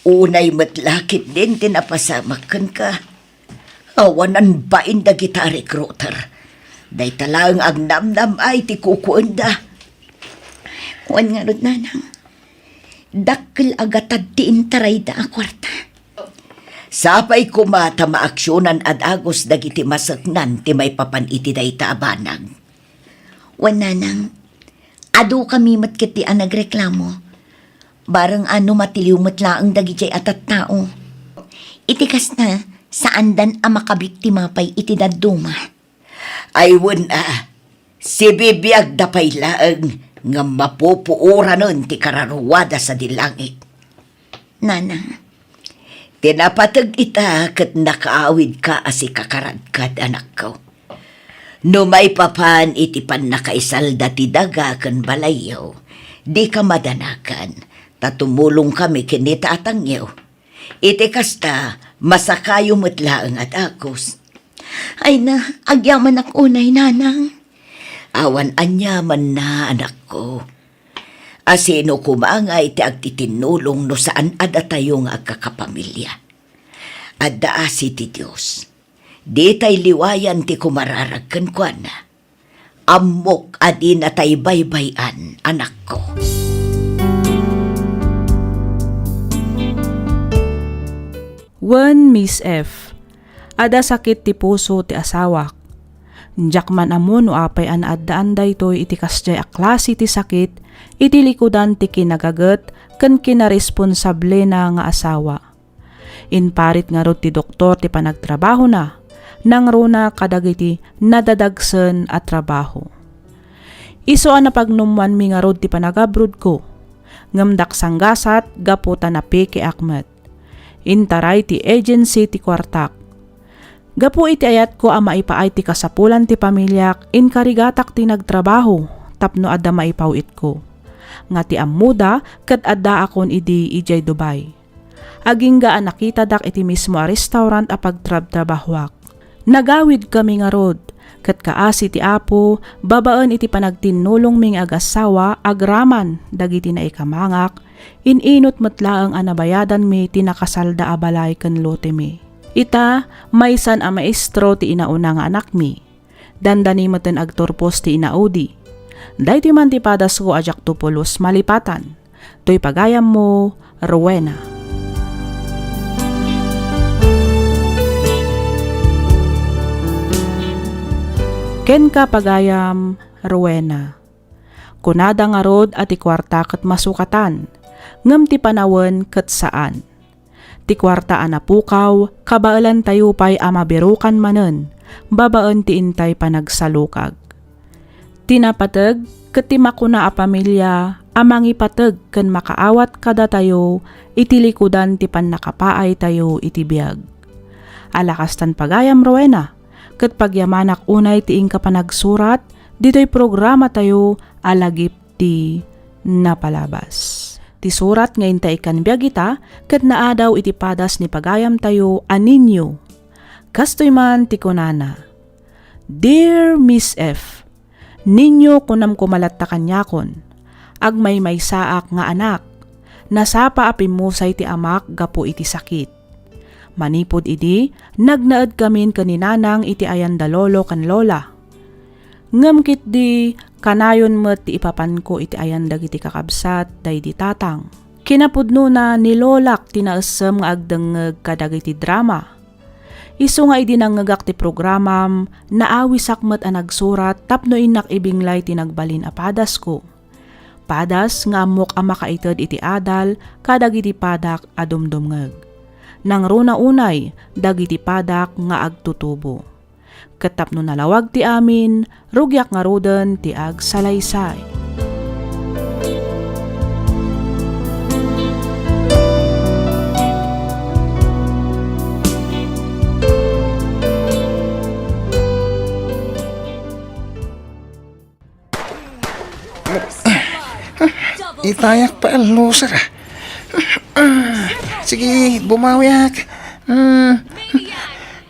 Unay matlakit din tinapasamakan ka. Awanan ba inda kita recruiter? Day talang ang namnam ay ti kukuanda. Wan nga ron nanang. Dakil agatad ti intaray da a kwarta. Sapay kumata maaksyonan at agos dagiti masaknan ti may papan iti day taabanag. Wan nanang. Ado kami matkiti ang nagreklamo. Barang ano matiliw matlaang dagiti atat tao. Itikas na saan dan ang makabiktima pay iti daduma. Ay si bibiyag da pay laang nga mapupuura nun ti kararuwada sa dilangit. Nanang, tinapatag ita kat nakaawid ka asi kakaradkad anak ko. No may papan iti pan nakaisalda ti daga ken balayaw, di ka madanakan, tatumulong kami kinita atangyaw. Iti kasta, masakayo matlaang at akos. Ay na, agyaman ak unay nanang. Awan anyaman na anak ko. Asino kumangay ti agtitinulong no saan ada tayo nga agkakapamilya. Adda asi ti Diyos. Di tay liwayan ti kumararagkan kwa na. Amok adi na tay baybayan, anak ko. Wen Miss F. Ada sakit ti puso ti asawak. Njak man amon o apay an addaan daytoy iti kasjay a klase ti sakit, iti likudan ti kinagaget ken kinaresponsable na nga asawa. Inparit nga rod ti doktor ti panagtrabaho na, nang runa kadagiti nadadagsen at trabaho. Iso ang napagnumwan mi nga rod ti panagabrod ko, ngamdak sanggasat gaputa na peke akmet. Intaray ti agency ti kwartak. Gapu iti ayat ko ang maipaay ti kasapulan ti pamilyak, inkarigatak ti nagtrabaho, tapno adda maipawit ko. Nga ti amuda, kat adda akon idi ijay Dubai. Aging gaan nakita dak iti mismo a restaurant a pagtrabtrabahwak. Nagawid kami nga rod, kat kaasi ti apo, babaan iti panagtinulong ming agasawa, agraman, dagiti na ikamangak, ininot matlaang anabayadan mi tinakasalda abalay ken lote mi. Ita, maysan a maestro ti inauna nga anak mi. Dandani maten agtorpos ti inaudi. Dayti man ti padas ko ajak tupulos malipatan. To'y pagayam mo, Rowena. Ken ka pagayam, Rowena. Kunada nga rod at ikwarta kat masukatan, ngam ti panawen kat saan. Ti kwarta anapukaw, kabaalan tayo pa'y amabirukan manen, babaan ti intay panagsalukag. Tinapatag, kat ti makuna a pamilya, amang ipatag ken makaawat kada tayo, itilikudan ti pannakapaay tayo iti biyag. Alakastan pagayam, Rowena. Kat pagyamanak unay tiing ka panagsurat, dito'y programa tayo alagip ti napalabas. Ti surat ngayon ta ikan biyagita, kat naadaw iti padas ni pagayam tayo aninyo. Kastoy man ti kunana. Dear Miss F, ninyo kunam kumalat ta kanyakon, agmay may saak nga anak, nasapa apimusay ti amak gapo iti sakit. Manipod idi, nagnaad kamin kaninanang iti ayan dalolo kan lola. Ngamkit di, kanayon met ti ipapan ko iti ayan dagiti kakabsat day di tatang. Kinapudno na nilolak tinaasam nga agdengeg kadagiti drama. Isu nga idi nangagak ti programam, naawisak met a nagsurat tapno inak ibinglay tinagbalin a padas ko. Padas nga amok a makaited iti adal kadagiti padak a dumdumngeg. Nang runa unay, dagiti padak nga agtutubo. Katapno nalawag ti amin, rugyak nga roden ti agsalaysay. Itayak pa ang loser. Sige, bumawiak.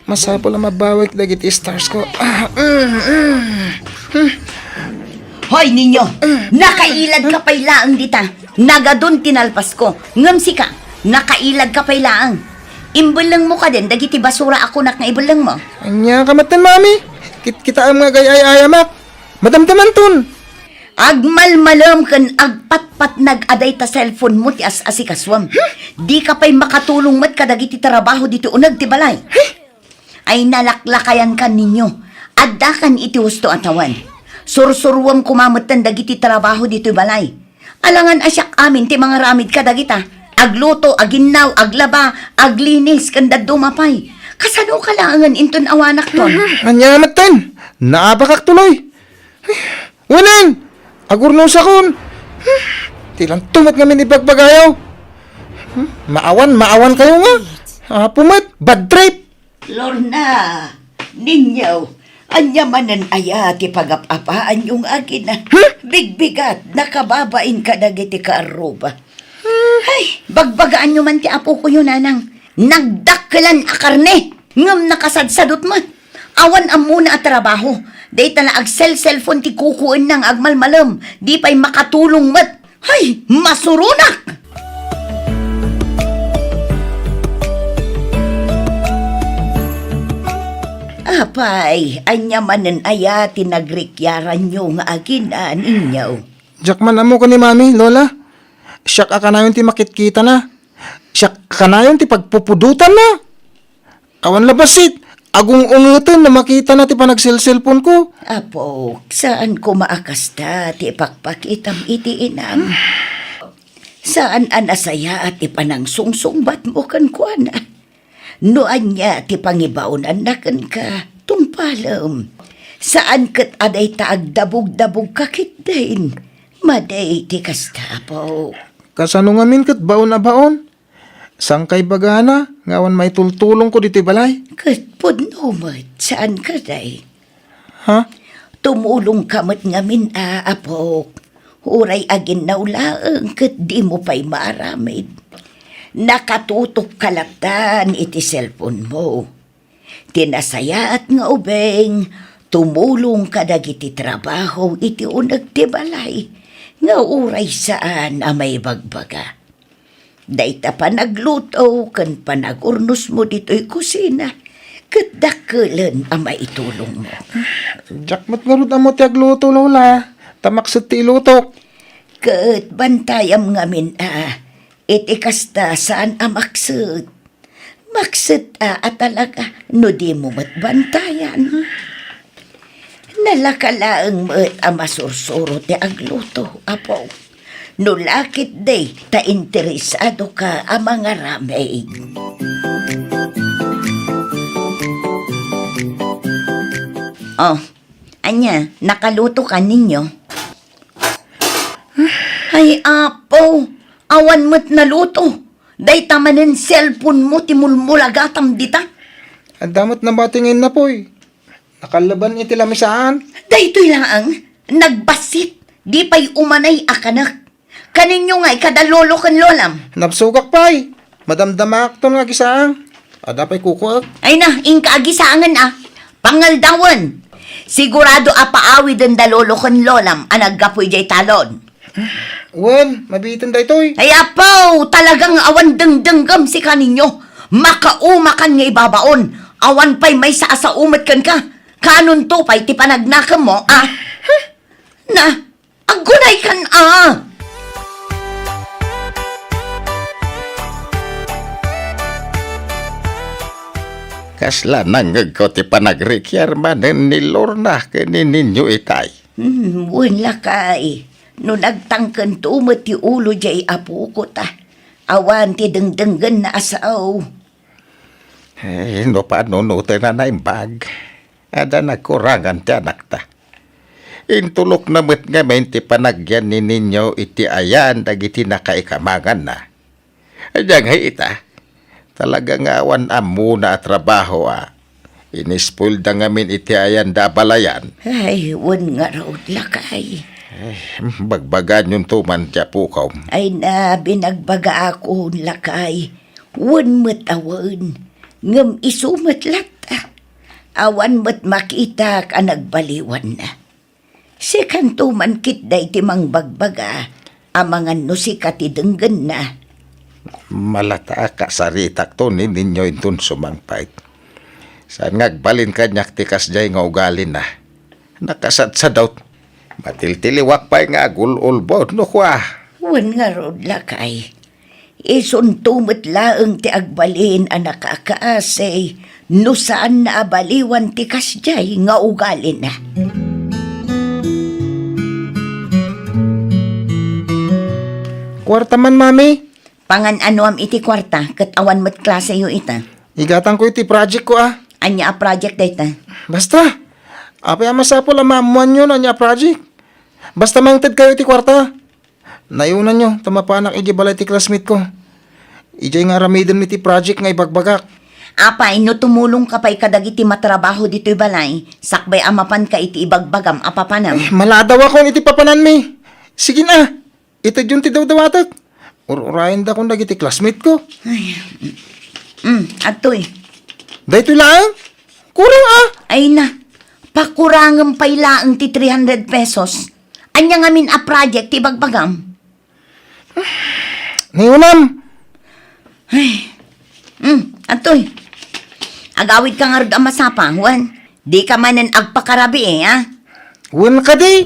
Masapol ang mabawik dagiti stars ko. Hoy ninyo, nakailad ka pa'y laang dita. Nagadun tinalpas ko. Ngamsi ka, nakailag ka pa'y laang. Imbulang mo ka din, dagiti basura ako nak nga ibulang mo. Anya kamatan, mami. Kita ang mga gayay-ayamak. Madamdaman ton. Agmalmalam kan agpatpat nag-aday ta cellphone mo ti as-asikaswam. Di ka pa'y makatulong mat kadagiti trabaho dito unag ti balay. Ay nalaklakayan kan ninyo. Addakan iti husto atawan. Sursurwam kumamatan dagiti trabaho dito balay. Alangan asyak amin ti mga ramid kadagita. Agluto, aginaw, aglaba, aglinis, kanda dumapay. Kasano kalangan inton awanak ton? Anya matan. Naabakak tuloy. Unang! Agurno sa kon. Tilang tumat nga minibagbagayaw. Maawan kayo nga. Pumat, bad trip. Lorna, ninyo, Anyamanan aya ti pagapapaan yung agin na. Bigbigat, nakababain ka na giti ka aruba. Ay, bagbagaan nyo man ti apo ko yun, anang. Nagdakkelan a karne. Ngam nakasadsadot mo. Awan ang muna at trabaho. Dahil na cellphone ti kukuin ng agmalmalam. Di pa'y makatulong mat. Ay, masurunak! Apay, anyamanan aya tinagrikyaran nyo nga aginan inyaw. Jakman amo ko ni mami, lola. Siyak ka na yun ti makitkita na. Siyak ka na yun ti pagpupudutan na. Awan labasit. Agong ungutan na makita na ti panagsilselpon ko. Apo, saan ko maakasta ti pakpakitam iti inam? Saan anasaya at ti panangsungsungbat mo kan kuana? Noan niya ti pangibaunan na kan ka, tumpalam. Saan kat aday taag dabog-dabog kakit din? Maday ti kastapo. Kasano ngamin kat baon na baon? Sangkay bagana, ngawan may tultulong ko dito balay. Kat punumat, saan ka day? Ha? Tumulong kamot ngamin apok. Uray agin naulaang kat di mo pa'y maramid. Nakatutok kalaptan iti cellphone mo. Tinasaya at nga ubeng, tumulong ka dagiti trabaho iti unag ti balay. Nga uray saan may bagbaga. Dayta pa nagluto, kan pa nagurnos mo dito'y kusina. Kadakkelan ang maitulong mo. Jakmat nga rin amo ti agluto, lola. Tamaksot ti ilutok. Kat bantayam ngamin iti kasta saan maksud. Maksud at talaga no di mo matbantayan. Nalakalaang mat masursuro ti agluto, apo. No lakit day ta interesado ka ang mga ramay. Oh, anya, nakaluto ka ninyo? Ay, apo, awan mo't naluto. Day tamanin cellphone mo, timulmulagatam dita. Ang damot na batingin na po'y. Nakalaban iti lamisaan. Day to'y laang, nagbasit, di pa'y umanay akanak. Kaninyo nga'y kadalolo kan lolam. Napsugak pa'y. Madamdamak to nga gisaang. Ada pa'y kukuak. Ay na, ingkaagisangan pangaldawan. Sigurado apaawi den dalolo kan lolam, anaggapoy jay talon. Wen, mabitin da ito'y. Ay apaw, talagang awan dengdenggam si kaninyo. Makaumakan nga ibabaon. Awan pa'y may saasaumat kan ka. Kanon to pa'y ti panagnakam mo, Na, agunay kan Kasla nanggag ko ti panagrikyar manen ni Lorna kini ninyo itay. Wala kay. No nagtangkan tumot ti ulo jay apo ko ta. Awan ti dengdenggan na asaw. Eh, no paano no na naimbag. Ada nakurangan ti anak ta. Intulok na met nga men ti panagyan ni ninyo iti ayan dagiti nakaikamangan na. Adyang hay ita. Talaga nga awan amuna at trabaho Inispul da ngamin iti ayan da balayan. Ay, wan nga raw lakay. Bagbagan yung tuman tiya pukaw. Ay na, binagbaga ako lakay. Wan mat awan. Ngam isumat lata. Awan mat makita ka nagbaliwan na. Si kantuman kit day timang bagbaga. Amangan no si katidenggan na. Malata ka saritak to ni ninyo intun sumangpait. Saan ngagbalin ka nyak tikas jay nga ugalin na. Nakasadsadaw. Matiltiliwak pa'y nga agul-ulbod no kwa. Wan nga rod lakay. Isuntumot laeng ti agbalin ang nakakaasay. No saan na abaliwan ti kasjay nga ugalin na. Kwarta man, mami. Pangan ano am iti kwarta, kat awan mo't klase yo ita. Igatan ko iti project ko Anya a project dayta. Basta. Apay masapol ang maamuan yun anya project. Basta mangtad kayo iti kwarta. Nayunan nyo, tamapanak iji balay ti classmate ko. Ijay nga ramidin mi ti project nga ibagbagak. Apay, no tumulong ka pa'y kadagiti matrabaho dito'y balay, sakbay amapan ka iti ibagbagam apapanam. Maladaw ako iti papanan mi. Sige na. Ito yun ti daw-dawatak. Ururayan da kong dagiti classmate ko. Atoy. Dahito lang. Kurang Ay na, pakurangam pa'y laang ti 300 pesos. Anya ngamin a project ti bagbagam. Niyunam. Atoy. Agawid ka nga rod ang masapa, Juan. Di ka manan agpakarabi ha? Wan ka di.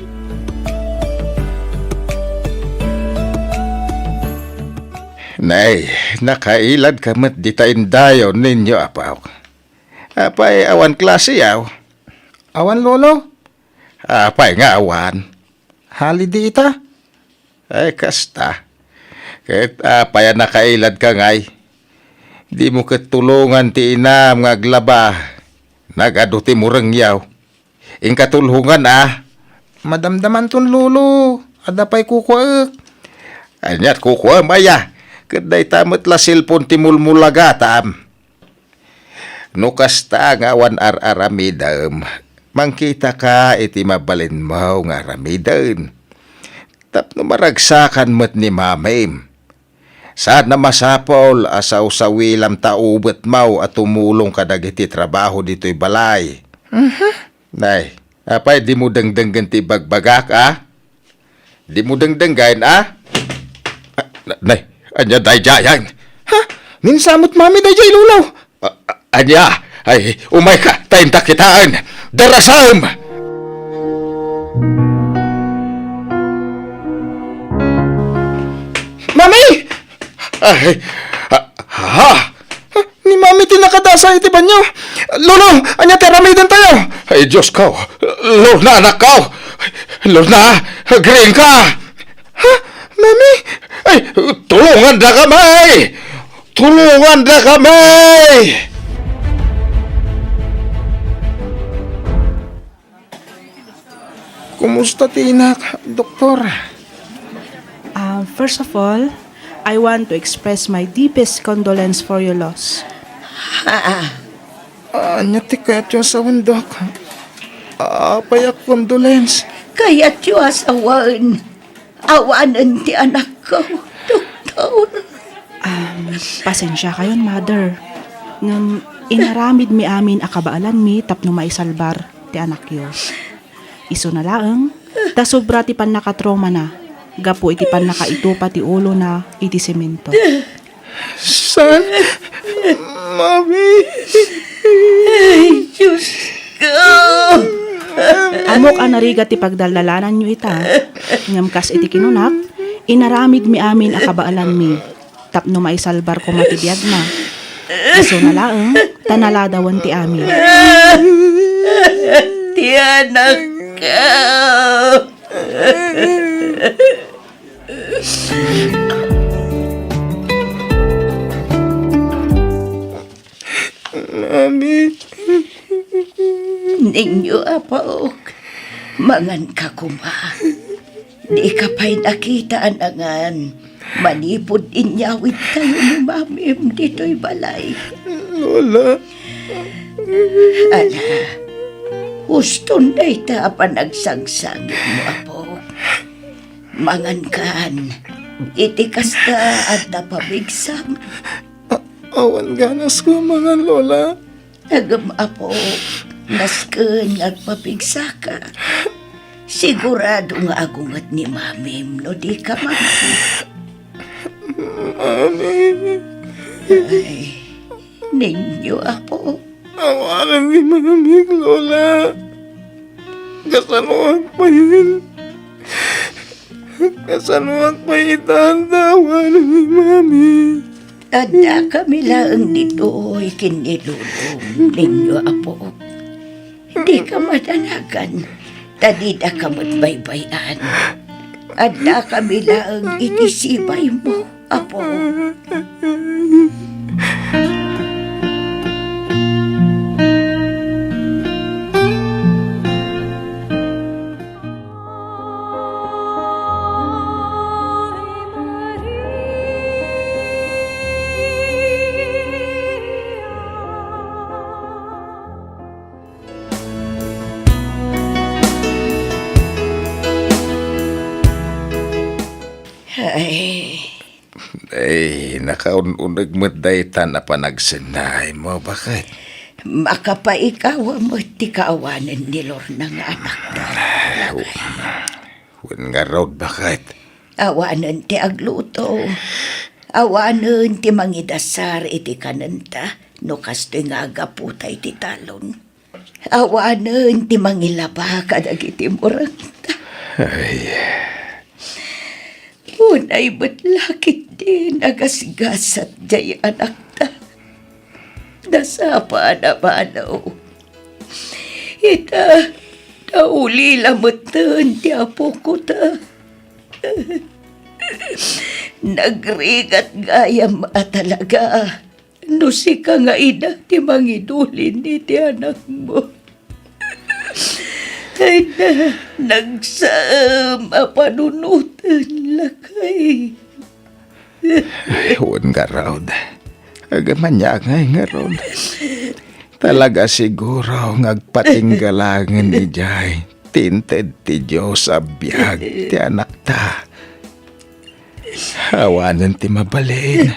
Nay, nakailad ka mat di tayin dayon ninyo, apaw. Apay, awan klase yaw. Awan lolo. Apay nga awan. Hali di ita. Ay, kasta. Kahit apay nakailad ka ngay. Di mo katulungan ti inam nga aglaba. Nagado ti murang yaw. Ing katulungan Madamdaman ton lolo. Adapay kukuak. Anyat kukuha maya. Kaday tamat la silpon ti mulmulaga tam. No kasta nga awan ar-aramidam. Mangkita ka iti mabalin mo nga aramidan. Tapno maragsakan mo't ni mamim. Saan na masapol asaw-sawilam taubet mau at tumulong ka dagiti trabaho dito'y balay. Nay, apay di mo dangdanggan ti bagbagak Di mo dangdanggan Nay, anya day jayan. Ha? Ninsamot mami day jay lulaw. Anya, ay umay ka, tayo takitaan. Darasam! Mami! Ay, Ni mami tinakadasa iti banyo. Lolo, anya teramidan tayo. Ay, Diyos ko! Lorna, anak ko! Lorna, green ka! Ha? Mami? Ay, tulungan na kami! Tulungan na kami! Kumusta tinak, doktor? First of all, I want to express my deepest condolence for your loss. Anya ti kayat yung sa wundok. Payak condolence. Kaya tiyo asawan. Awanan ti anak ko, doktor. Pasensya kayon, mother. Ngam inaramid mi amin akabaalan mi tapno maisalbar ti anak yo. Iso na laeng, ta sobra ti pan nakatrauma na. Gapo iti pan nakaitupa ti ulo na iti semento. San? Mami? Diyos ko. Amok anariga ti pagdaldalanan nyo ita. Ngam kas iti kinunak, inaramid mi amin akabaalan mi. Tapno maisalbar ko matibiyag na. Iso na laeng, tanaladawan ti amin. Ti anak ko. Mami? Ninyo apaok, mangan ka kuma. Di ka pa'y nakita anangan. Manipod inyawit tayo ni mamim dito'y balay. Lola? Ala, gusto na ita panagsagsagin mo, apo. Mangan kan, itikas ka at napabigsam. Awan ganas ko mga lola. Agam, apo, nasken nagpapigsa ka. Sigurado nga agungat ni mamim no di ka mami. Mami? Ay, ninyo, apo. Awalan ni mami, lola. Kasanuang pa yun. Kasanuang pa itantawan ni mami. Ada kami lang dito ikinilulong ninyo, apo. Hindi ka madanagan. Tadida ka matbaybayan. Ada kami lang itisibay mo, apo. Ay, nakaununag mo daytan na panagsinay mo. Bakit? Makapaikawa mo ti kaawanan ni Lorna nga anak na. Wen nga raw, bakit? Awanan ti agluto. Awanan ti mangidasar iti kananta. No kastoy nga agaputay ti talon. Awanan ti mangilaba kadag iti muranta. Ay, Unay ba't lakit din agasgasat jay anak ta. Nasapa na banaw. Ita, nauli lamutan ti apo ko ta. Nagrigat gayam talaga. No si ka nga ina ti mangidulin ni ti anak mo. Ay na, nagsaam panunutan lakay. wen nga raw. Agamanyagay nga raw. Talaga siguro ngagpatinggalangan ni Jay. Tinted ti Diyos abiyag ti anak ta. Hawanan ti mabalin.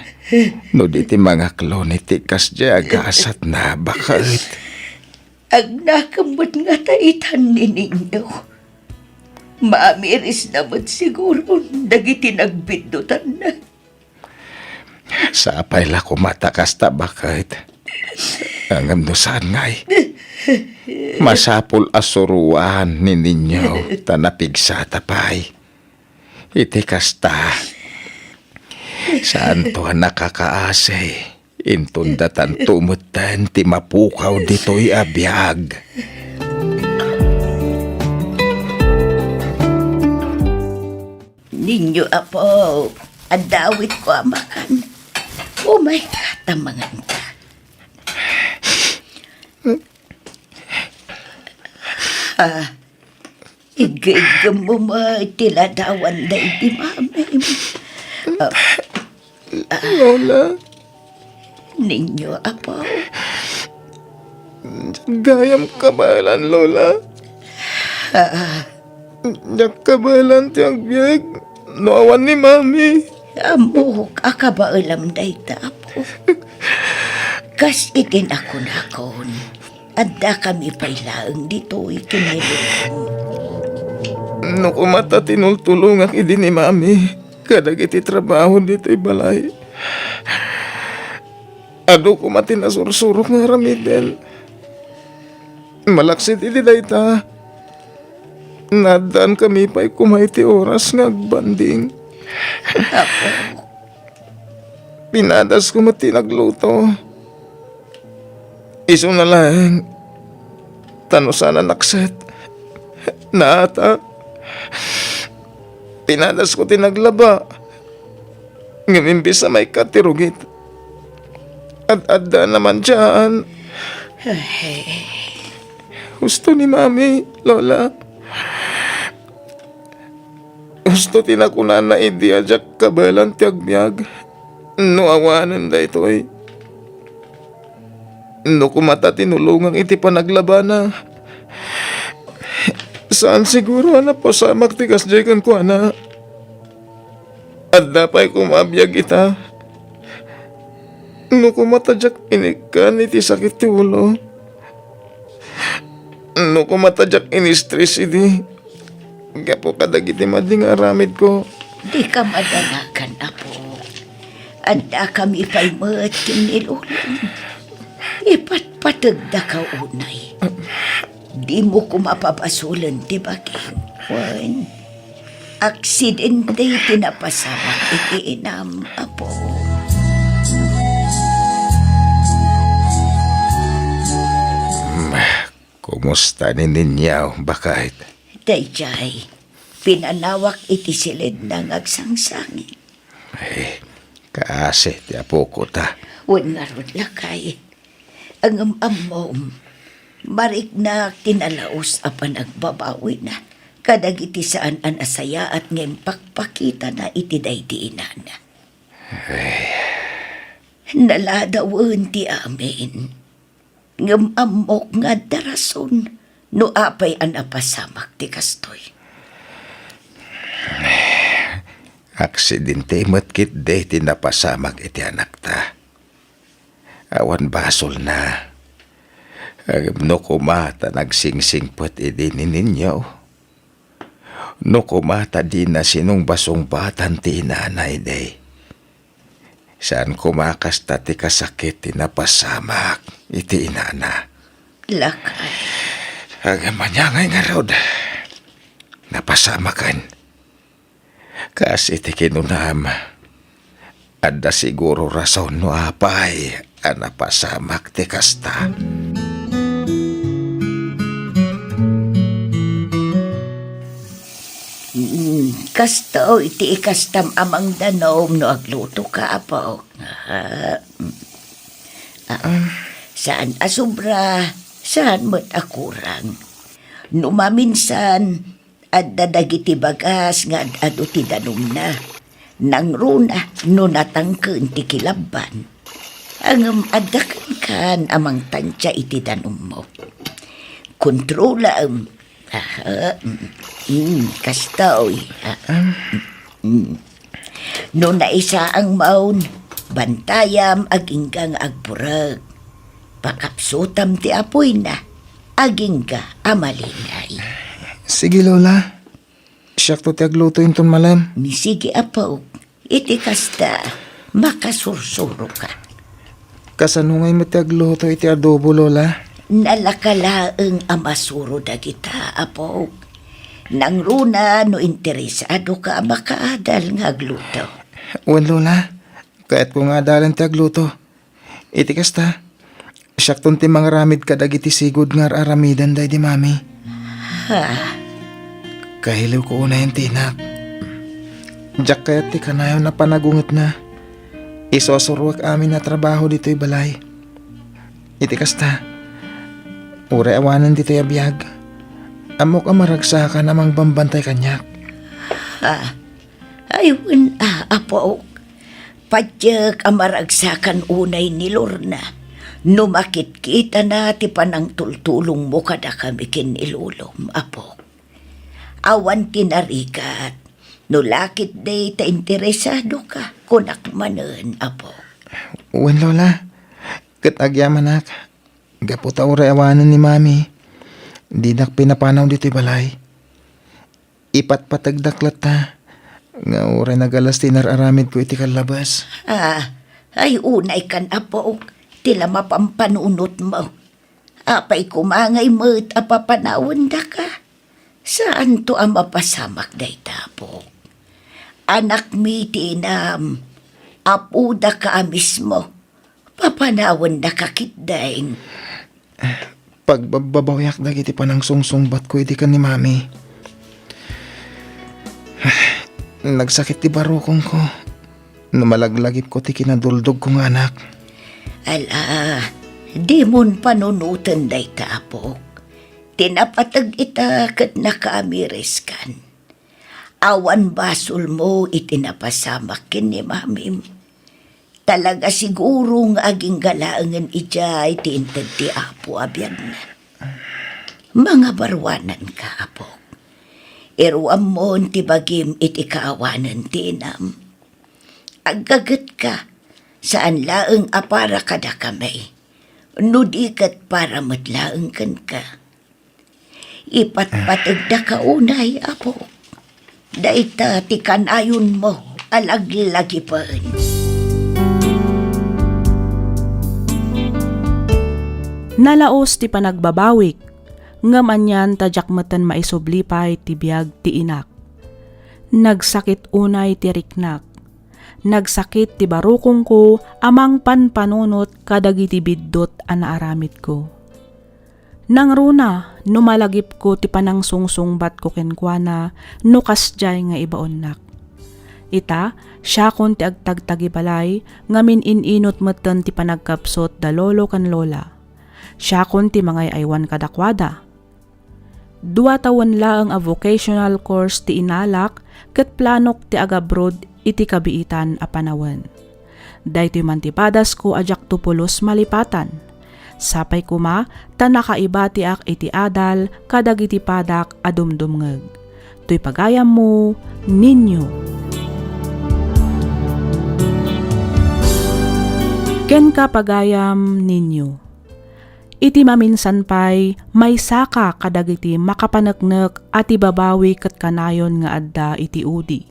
No di ti mga klon iti kasya agasat na. Bakit? Ang nakamot nga taitan ni ninyo. Maamiris naman siguro dagiti nagbindutan na. Sa apay la kumatakas ta. Bakit? Ang amdosan ngay. Masapul asuruan ni ninyo tanapigsa tapay. Iti kasta. Saan to nakakaasay? Intundatan tumutan ti mapukaw dito'y abiyag. Ninyo apo, adawit ko amakan. Oh my God, tamangan ka. Igigam mo tiladawan na iti mami. Lola, Ninyo apo, gayam kabalan, Lola. Diyak kabalan ti agbyag. Noawan ni Mami. amok akabaalam day tapo. Kas itinakon-akon. Adda kami pailaang dito'y kinilong. No kumata tinultulong ang idi ni Mami. Kadag iti trabaho dito'y balay. Ado kumati na sursurok nga ramiden. Malaksit iti dayta. Nadaan kami pa'y kumay ti oras nga agbanding. Pinadas ko mati nagluto. Iso na lang. Tano sana nakset. Naata. Pinadas ko tinaglaba. Ngamimbis sa may katirugit. At adda naman dyan. Gusto ni Mami, Lola. Gusto tinakunan na idiadyak kabalan ti agbyag. No awanan da ito'y. No kumata tinulungang iti panaglabana. Saan siguro na pasamak ti kasjekan ko ana. At dapay kumabiyag ita. No kumatadyak inikan iti sakit ti ulo. No kumatadyak ini-stress iti. Gapo kadag iti mading aramid ko. Di ka madalakan, apo. Adda kami pa'y mat kinilulong. Ipatpatag da ka unay. Di mo ko mapapasulan, di ba, King? Juan, aksidente tinapasamak iti inam, apo. Kumusta ni ninyaw? Bakit? Dayjay, pinanawak iti silid ng agsangsangin. Kaase ti apo ko ta. Wan nga ron lakay. Ang amom, marik na kinalaos apan agbabawi na. Kadag iti saan an asaya at ngayon pakpakita na iti daydiinan. Naladawan ti amin. Ngam amok nga darason no apay an apasamak ti kastoy. Aksidente matkit de tinapasamak iti anak ta. Awan basol na. No kumata nagsingsingpot idin ninyo. No kumata di na sinong basong batan ti inanay day. Saan kumakas ta ti kasakit tinapasamak iti inana. Lakay. Ang manyangay nga rod. Napasamakan. Kasi ti kinunam. Adda siguro rason no apay. Napasamak ti kasta. Kasto iti ikastam amang danom no agluto ka apaw. Saan asubra, saan mo't akurang. Numaminsan, at dadagiti bagas nga ado ti danom na. Nang runa, no natangken ti kilaban. Ang adakan kan amang tansya iti danom mo. Kontrola kastoy. No naisa ang maun, bantayam aginggang agburag. Pakapsutam ti apoy na, agingga amalingay. Sige, Lola. Siyak to ti agluto inton malam. Sige apaw, iti kasta, makasursuro ka. Kasanungay mo ti agluto iti adobo, Lola. Nalakalaeng amasuro dagita, apaw. Nang runa no interesado ka makaadal nga agluto. Wan, Lola. Kahit ko nga dalan ti agluto. Iti kasta. Siyak ton ti mga ramid kadagiti sigod nga aramidan day di mami. Ha? Kahiliw ko una yung tinak. Diyak kaya ti kanayaw na panagungot na. Isosurwak amin na trabaho dito'y balay. Iti kasta. Ure awanan dito'y abiyag. Amok ang maragsakan namang bambantay kanyak. Ha? Ayun, apo. Padyak ang maragsakan unay ni Lorna. Numakit kita na ti panang tultulong mo kada kami kinilulom, apo. Awan tinarikat. No lakit day ta interesado ka. Kunak manen, apo. Uwan, Lola. Katagyaman nak. Gaputa ure awanan ni mami. Di nak pinapanaw dito'y balay. Ipatpatagdaklat ta. Nga ure nagalas tinararamid ko iti kalabas. Ay unay kan, apo. Tila mapampanunot mo. Apay kumangay mo't apapanawan da ka. Saan to ang mapasamak day tapo? Anak mi tinam. Apo da ka mismo. Papanawan da ka kitdaing. Pagbababayak dagiti panang sungsungbat ko iti kan ni mami. Nagsakit ti barukong ko. Numalaglagip ko ti kinaduldog kong anak. Ala, di mon panunutan day tapo. Tinapatag ita kat nakaamiris kan. Awan basol mo itinapasamak kin ni mamim. Talaga sigurong aging galaangan ijay tiintad ti apo abyan na. Mga barwanan ka, apo. Iruam mo ti bagim iti kaawanan tinam. Agagat ka, saan laeng apara kada kamay. Nudikat para matlaeng kan ka. Ipatpatag da ka unay, apo. Daita ti kanayon mo, alaglagi paan. Nalaos ti panagbabawik, ngam anyan tadyak matan maisublipay ti biag ti inak. Nagsakit unay ti riknak. Nagsakit ti barukong ko amang panpanunot kadagiti biddot anaaramid ko. Nang runa, numalagip ko ti panang sungsungbat ko kenkwana no kasjay nga ibaonnak. Ita, siya kon ti agtagtagibalay ngamin ininot matan ti panagkapsot da lolo kan lola. Siya kon ti mga aywan kadakwada. 2 taon laang a vocational course ti inalak ket planok ti agabroad iti kabiitan a panawen. Daytoy mantipadas ko ajak tupulos malipatan. Sapay kuma ta nakaiba ti ak iti adal kadagiti padak a dumdumngeg. Toy pagayam mo ninyo. ken kapagayam ninyo. Iti maminsan pay may saka kadagiti makapaneknek at ibabawi ket kanayon nga adda iti udi.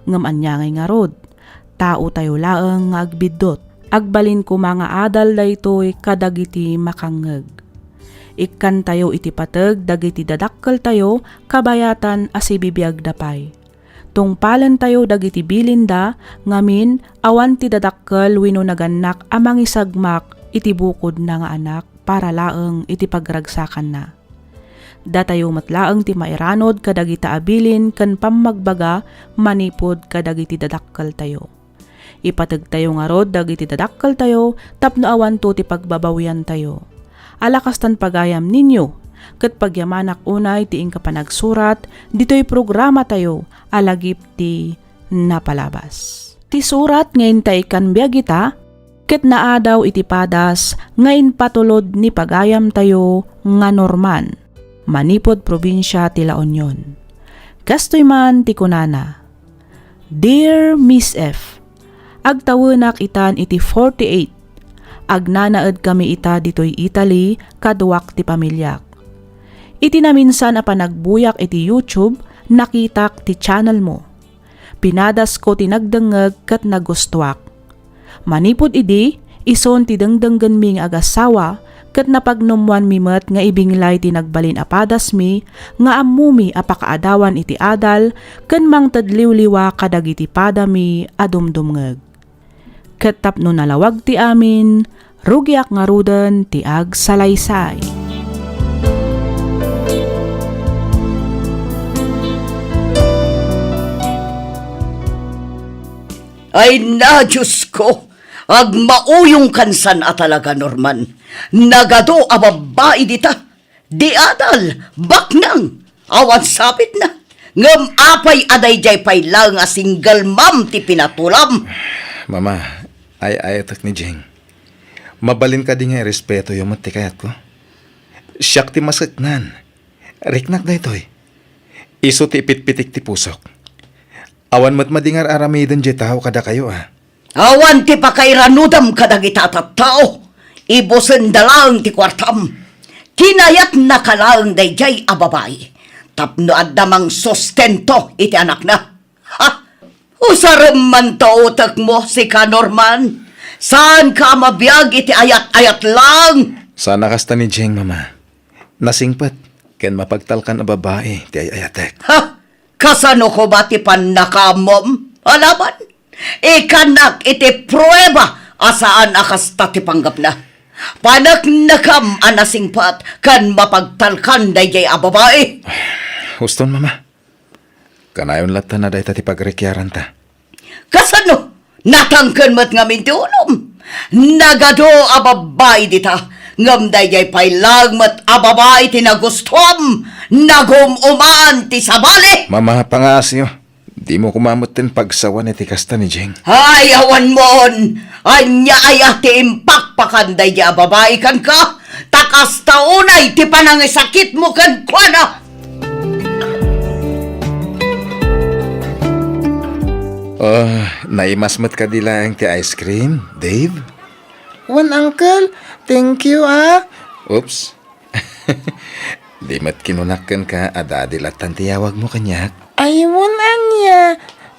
Ngem anyangay nga rod, tao tayo laeng nga agbiddot, agbalin ko mga adal daytoy kadagiti makangeg. Ikkan tayo iti pateg dagiti dadakkel tayo kabayatan asibibiyag dapay. Tungpalan tayo dagiti bilinda ngamin awan ti dadakkel wenno naganak amang isagmak iti bukod na nga anak para laeng iti pagragsakan na. Datayo matlaeng ti mairanod kadagita abilin ken pammagbaga manipod kadagiti dadakkel tayo. Ipateg tayo nga rod dagiti dadakkel tayo tapno awan to ti pagbabawian tayo. Alakastan pagayam ninyo, ket pagyamanak unay ti inkapanagsurat, dito'y programa tayo, alagip ti napalabas. Ti surat ngayon tay kanbiyagita, ket naadaw iti padas, ngayon patulod ni pagayam tayo nga Norman, manipod probinsya ti La Union. Kastoy man ti kunana. Dear Miss F, agtawenak itan iti 48, agnanaed kami ita ditoy Italy kaduak ti pamilyak. Iti na minsan a panagbuyak iti YouTube, nakitak ti channel mo. Pinadas ko tinagdengeg ket nagustuak. Manipod idi, ison ti dengdenggen mi nga agasawa, ket napagnumwan mi met nga ibinglay ti nagbalin apadas mi, nga ammumi apakaadawan iti adal, ken mangtadliwliwa kadagiti padami adumdumngeg. Ket tapno nalawag ti amin, rugyak nga ruden ti ag salaysay. Ay na, Diyos ko! Agmauyong kansan a talaga, Norman. Nagado a babae dita. Di adal, baknang. Awan sapit na. Ngem apay aday jay pay lang a single mom ti pinatulam. Mama, ay ayatak ni Jeng. Mabalin ka di nga respeto yung matikayat ko. Siyak ti masaknan. Riknak da ito'y. Iso ti ipitpitik ti pusok. Awan mat madingar aramiden jay tao kada kayo Awan ti pakairanudam kadagita tao. Ibusen dalang ti kwartam. Kinayat na kalang dayjay a babae. Tapno addamang sustento iti anak na. Ha? Usarem man to utak mo si ka Norman. Saan ka mabiyag iti ayat-ayat lang? Sana kasta ni Jeng, mama. Nasingpat, ken mapagtalkan a babae ti ayatek. Ha? Kasano ko ba ti pannakamom? Alaman? Ikanak iti prueba asaan akasta ti panggap na. Panak nakam anasingpat kan mapagtalkan dayjay a babae. Huston, mama. Kanayon lata na dahi ti pagrekyaran ta. Kasano? Natangken met ngamin ti unom. Nagado a babae dita. Ngam dayjay pay lagmet a babae ti nagustuam. Nagumuman ti sabali. Mama, pangasyo. Di mo kumamot din pagsawan iti kasta ni Jeng. Ay, awan mon! Anya ayah ti impakpakan dayjay a babae kan ka. Takas taunay ti panangisakit mo kan kwa. Naimasmat ka di lang ti ice cream, Dave? Wan, uncle. Thank you, Oops. Di mat kinunakan ka, adadilatan tiyawag mo kanyak. Ay, wan, anya.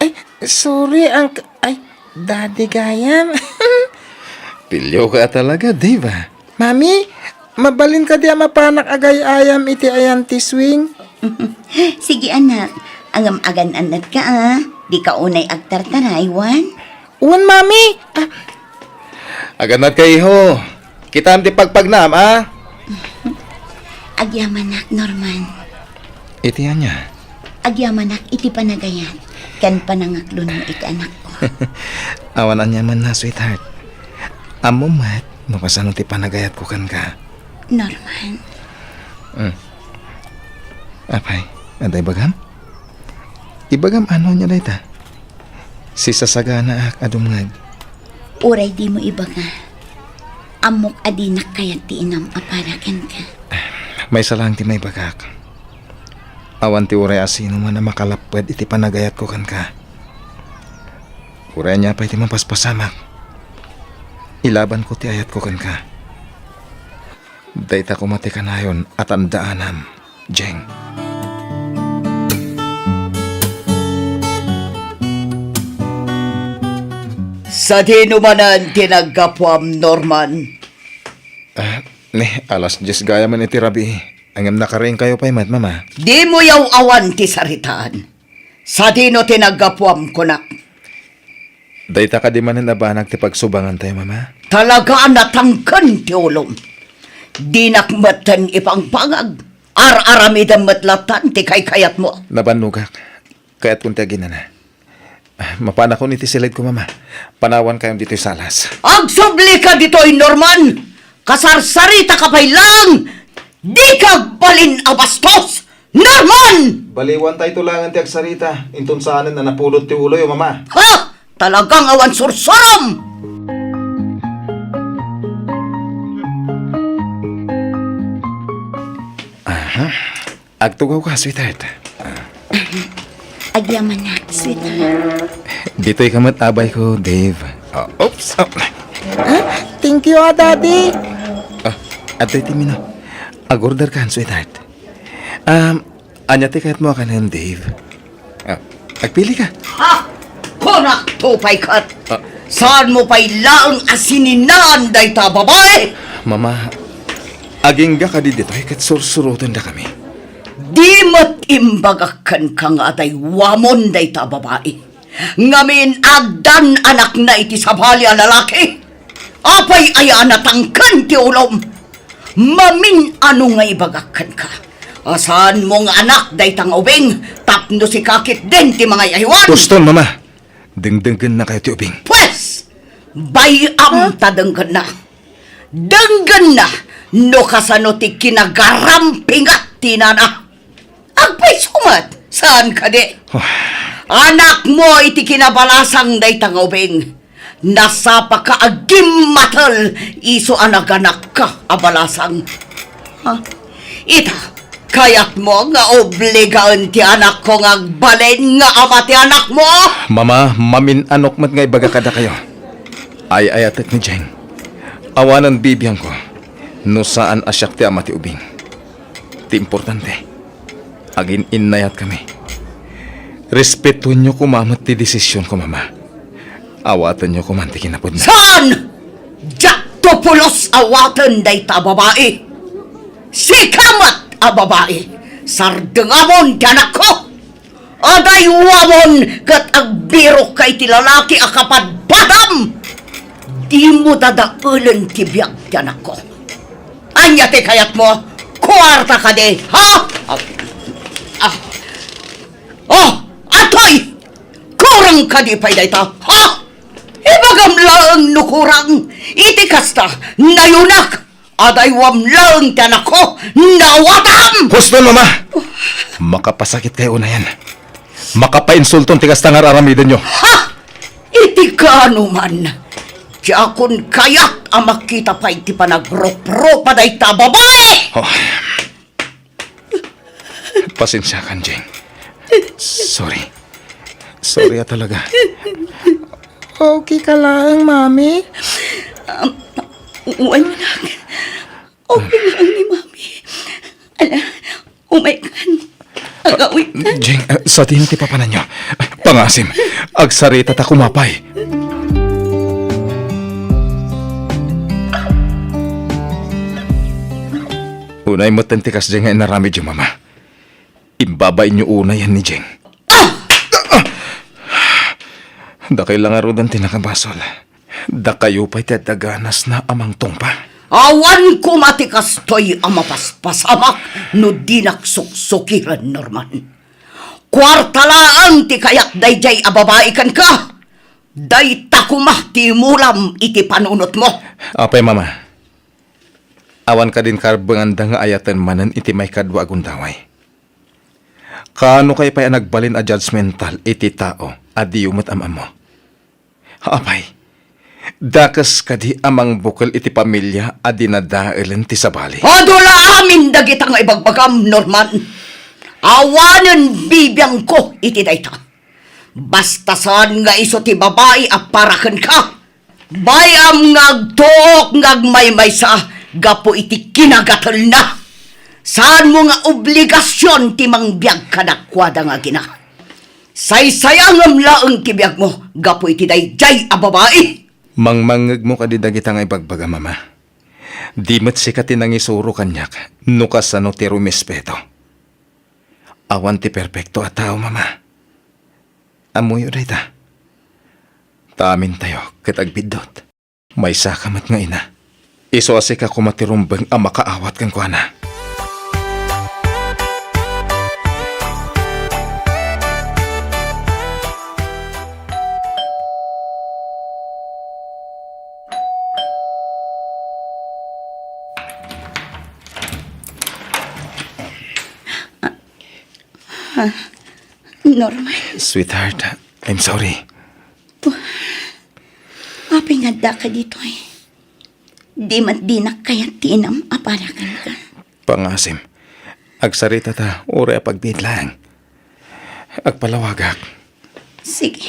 Ay, sorry, uncle. Ay, daddy gayam. Pilyo ka talaga, Dave Mami, mabalin ka di mapanak agay ayam iti ayan ti swing. Sige anak, angam agan anat ka Di ka unay agtartaray, Wan. Wan, mami. Aganat kayo. Kita am ti pagpagnam, Agyamanak, Norman. Itiyan niya. Agyamanak, iti panagayan. Kan panangaklon mo iti anak ko. Awanan niya man na, sweetheart. Amo mat, mapasano ti panagayat ko kan ka. Norman. Apay, anday bagam? Ibagam ano niya dayta? Si sasagana ak adumngag. Uray di mo ibaga. Amok adinak kayat ti inam aparakan ka. May salang ti may bagak. Awan ti uray asino man na makalapwed iti panagayat ko kan ka. Uray niya pa iti mapaspasamak. ilaban ko ti ayat ko kan ka. Dayta ko mati kanayon at andaanam, Jeng. Sa dinumanan tinagkapwam, Norman. Alas 10 gaya man iti rabi. Angam nakaring kayo pa'y mat, mama. Di mo yaw awan ti saritaan. Sa dino tinagkapwam ko na. Dayta ka di man nabanag ti pagsubangan tayo, mama. Talaga natangkan ti ulong. Di nakmatan ipangpangag. Ar-aramidan matlatan ti kayat mo. Nabanugak. Kaya't kung tagin na. Mapana ko niti silid ko, mama. Panawan kayong dito'y salas. Agsubli ka dito'y Norman. Kasarsarita ka pa'y lang. Di ka balin abastos. Norman! Baliwan tayo tulangan ti agsarita. Intun saanan na napulot ti uloy, mama. Ha? Talagang awan sursurom! Agtugaw ka, sweetheart. Agyaman na, sweetheart. Dito'y kamat abay ko, Dave. Oops! Thank you, Daddy. At ito mino. Agorder ka, sweetheart. Anya ti kahit mo ka na, Dave. Agpili ka. Ha? Kunak tupay kat. Saan mo pa'y laang asininan day ta babae? Mama, aging ga ka di dito, kat sursurutan da kami. Di mat imbagakan ka nga day wamon day ta babae. Ngamin agdan anak na iti sabali a lalaki. Apay aya natangkan ti ulom. Mamin ano nga ibagakan ka. Asan mong anak day tang ubing. Tapno si kakit din ti mga yahiwan. Uston, mama. Dengdenggan na kayo ti ubing. Pues, bayam ta denggan na. Denggan na. No kasano ti kinagarampingat tinana. Agpay sumat. Saan ka di? Anak mo iti kinabalasang day tang ubing. Nasa pa ka agim matal. Iso anaganak ka abalasang. Ha? Ita, kayat mo nga obligaan ti anak ko nga agbalin nga ama ti anak mo? Mama, mamin anok mat nga ibaga kada kayo. Ay ayatek ni Jeng. Awanan bibiyang ko. No saan asyak ti ama ti ubing. Ti importante. Agin innayat kami. Respetuin nyo kumamat ti desisyon ko, mama. Awatan nyo kumanti kinapod na. Saan? Diyak to pulos awatan day ta babae. Sikamat a babae. Sardengamon ti anak ko. Aday wamon kat agbiro kay ti lalaki akapad badam. Di mo dadaulan ti biyag ti anak ko. Anya ti kayat mo? Kuwarta ka di, ha? Oh, atoy! Kurang ka di pa'y day ta, ha? Ibagam lang nukurang, iti kasta, nayunak, adaywam lang tiyanak ko, nawatam! Huston, mama! Makapasakit kayo na yan. Makapainsulton tigas tangar aramidan nyo. Ha? Iti ka man. Tiyakon kayat ang makita pa iti panagro-pro pa day ta babae! Oh. Pasensya kan, Jeng. Sorry. Sorry talaga. Okay ka lang, Mami? Wala. Okay lang ni Mami. Ala, umaikan. Agawin ka. Jeng, sa tinti pa pa ninyo. Pangasim, agsarita ta kumapay. Unay mo tentikas, Jeng, ay naramid yung mama. Imbabay niyo una yan ni Jeng. Da kailangan rodan tinakabasol. Da kayo pa'y tadaganas na amang tungpa. Awan ko matikas to'y amapaspasamak no di naksuksukiran, Norman. Kwartalaan ti kayak dayjay ababaikan ka. Day takumah ti mulam iti panunot mo. Apay, mama. Awan ka din karbanganda nga ayatan manan iti may kadwa agundaway. Kano kay pa'y nagbalin a judgmental iti tao adi umot amam mo. Apay, dakas kadi amang bukal iti pamilya adi nadailan ti sabali. Adula amin dagita nga ibagbagam, Norman. Awanan bibiyang ko iti dayta. Basta saan nga iso ti babae aparakan ka. Bayam ngagtuok ngagmaymay sa gapo iti kinagatal na. Saan mo nga obligasyon ti mangbiyag kadakwada nga gina. Saysayangam laeng ti biyag mo gapo iti dayjay a babae. Mangmangag mo ka di dagita nga ibagbaga, mama. Di met sikatin ang isuro kanyak, nukas ano ti rumespeto. Awan ti perpekto at tao, mama. Amuyo dayta. Taamin tayo, katagbidot. May sakamat nga ina. Iso asika kumatirumbeng ang makaawat kang kuana. Norman, Sweetheart, I'm sorry. mapingada ka dito eh. Di mat di na kaya tinam aparakan ka. Pangasim. Agsarita ta, ore pagdidlang. Agpalawagak. Sige,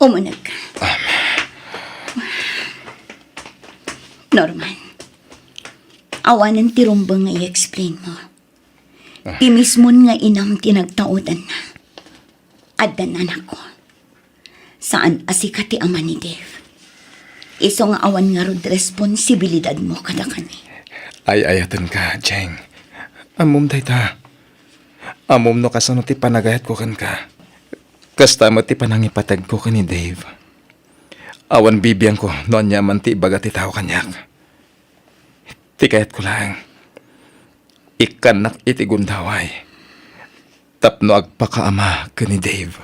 umunag ka. Norman, awanan ti rumbang nga i-explain mo. Ti mismon nga inam tinagtaudan na. Addan anak ko. Saan asika ti ama ni Dave? Iso nga awan nga rod responsibilidad mo kada kani. Ay ayatan ka, Jeng. Amom dayta. Amom no kasano ti panagayat ko kan ka. Kastama ti panangipatag ko ka ni Dave. Awan bibiyang ko noon niya man ti ibaga ti tao kanyak. Ti kayat ko lang. Ikanak iti gundaway. Tapno agpakaama ka ni Dave.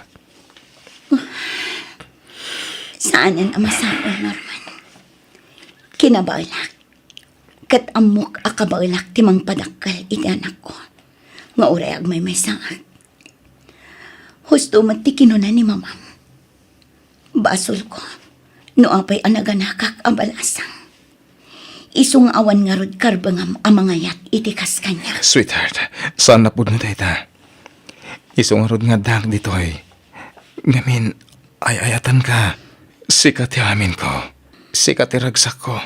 Saanan ang masaon, Norman? Kinabaulak. Kat amok akabaulak timang padakal iti anak ko. Nga urayag may sangag. Husto mati kinunan ni mamam. Basol ko. No apay anaganakak abalasang. Isung awan nga rod karbangam amangayat itikas kanya. Sweetheart, saan na po na dayta? Isong rod nga dak ditoy. Ngamin, ay ayatan ka. Sikat amin ko. Sikat ragsak ko.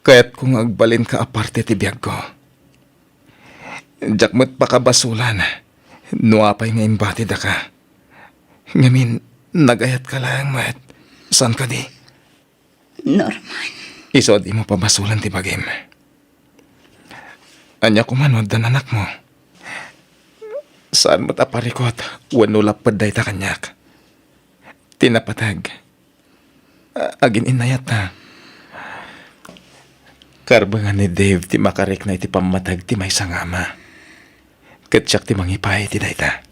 Kaya't kung agbalin ka aparte ti biyag ko. Jakmat pa kabasulan. Nuapay nga imbati da ka. Ngamin, nagayat ka lang, mat. Saan ka di? Norman, Iso di mo pabasulan ti bagim. Anya kumanod dan anak mo. Saan mo taparikot? Wano lapad day ta kanyak. Tinapatag. Agin inayat na. Karbangan ni Dave ti makarik na iti pamatag ti may sangama. Katsyak ti mangipay ti dayta.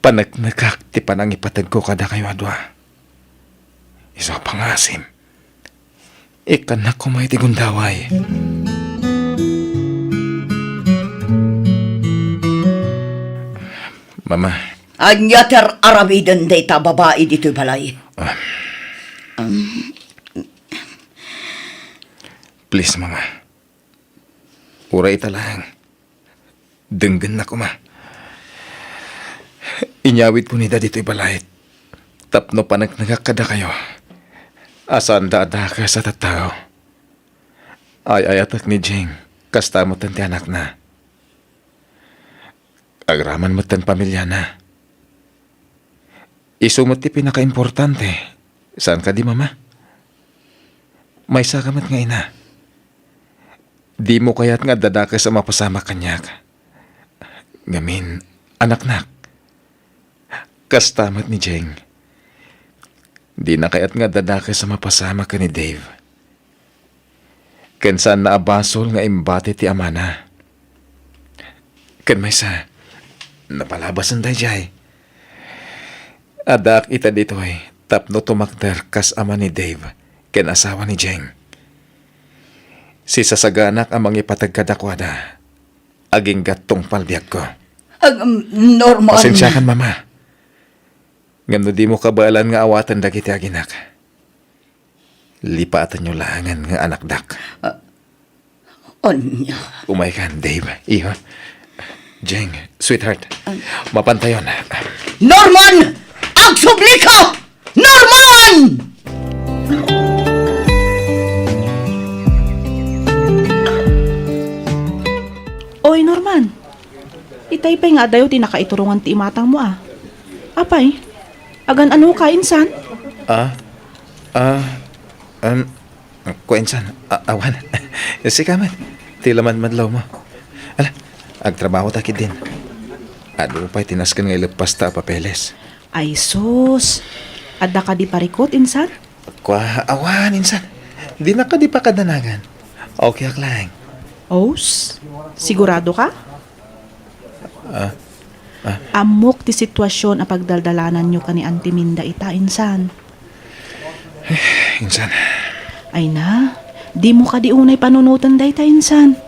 Panagnakak ti panangipatag ko kada kayo adwa. Iso pangasim. Ikanak ko may ti gundaway. Mama, Anyater arabiden dayta babae dito'y balay. please mama. Uray ita lang. Denggan na ko ma. Inyawit ko ni dito'y balay. Tapno panagnagakada kayo. Asan dada ka sa tatao. Ay ayatak ni Jing. Kasta mo ti anak na. Agraman mo tan pamilya na. Iso mo ti pinaka-importante. Saan ka di, mama? May sakamat nga ina. Di mo kaya't nga dadaka sa mapasama kanyak. Ngamin, anak-nak. Kastamat ni Jeng. Di na kaya't nga dadaka sa mapasama ka ni Dave. Ken saan na abasol nga imbate ti amana. Ken may sa, napalabasan tayo jay. Adak ita dito'y tapno tumakder kas ama ni Dave ken asawa ni Jeng. Si sasaganak ang mangipatag kadakwada. Aging gatong palbiag ko. Norman. Pasensya kan, mama. Ngano di mo kabalan nga awatan dagiti aginak. Lipatan nyo langan nga anak dak. Anya. Umay kan, Dave. Iho. Jeng, sweetheart. Mapantayon. Norman! Agsubli ka! Norman! Malipay nga dayo ti nakaiturungan ti imatang mo ah. Apay, agan ano ka insan? Kuensan, awan. Sikamat, tilaman madlaw mo. Ala, agtrabaho takid din. Ado pa'y tinaskan nga ilepas ta papeles. Ay sus, adda ka di parikot insan? Kwa, awan, insan. Di na ka di pa kadanagan. Okay lang. Os, sigurado ka? Amok ti sitwasyon a pagdaldalanan nyo ka ni Auntie Minda ita insan. Insan, Ay na, di mo ka di unay panunutan day ta insan.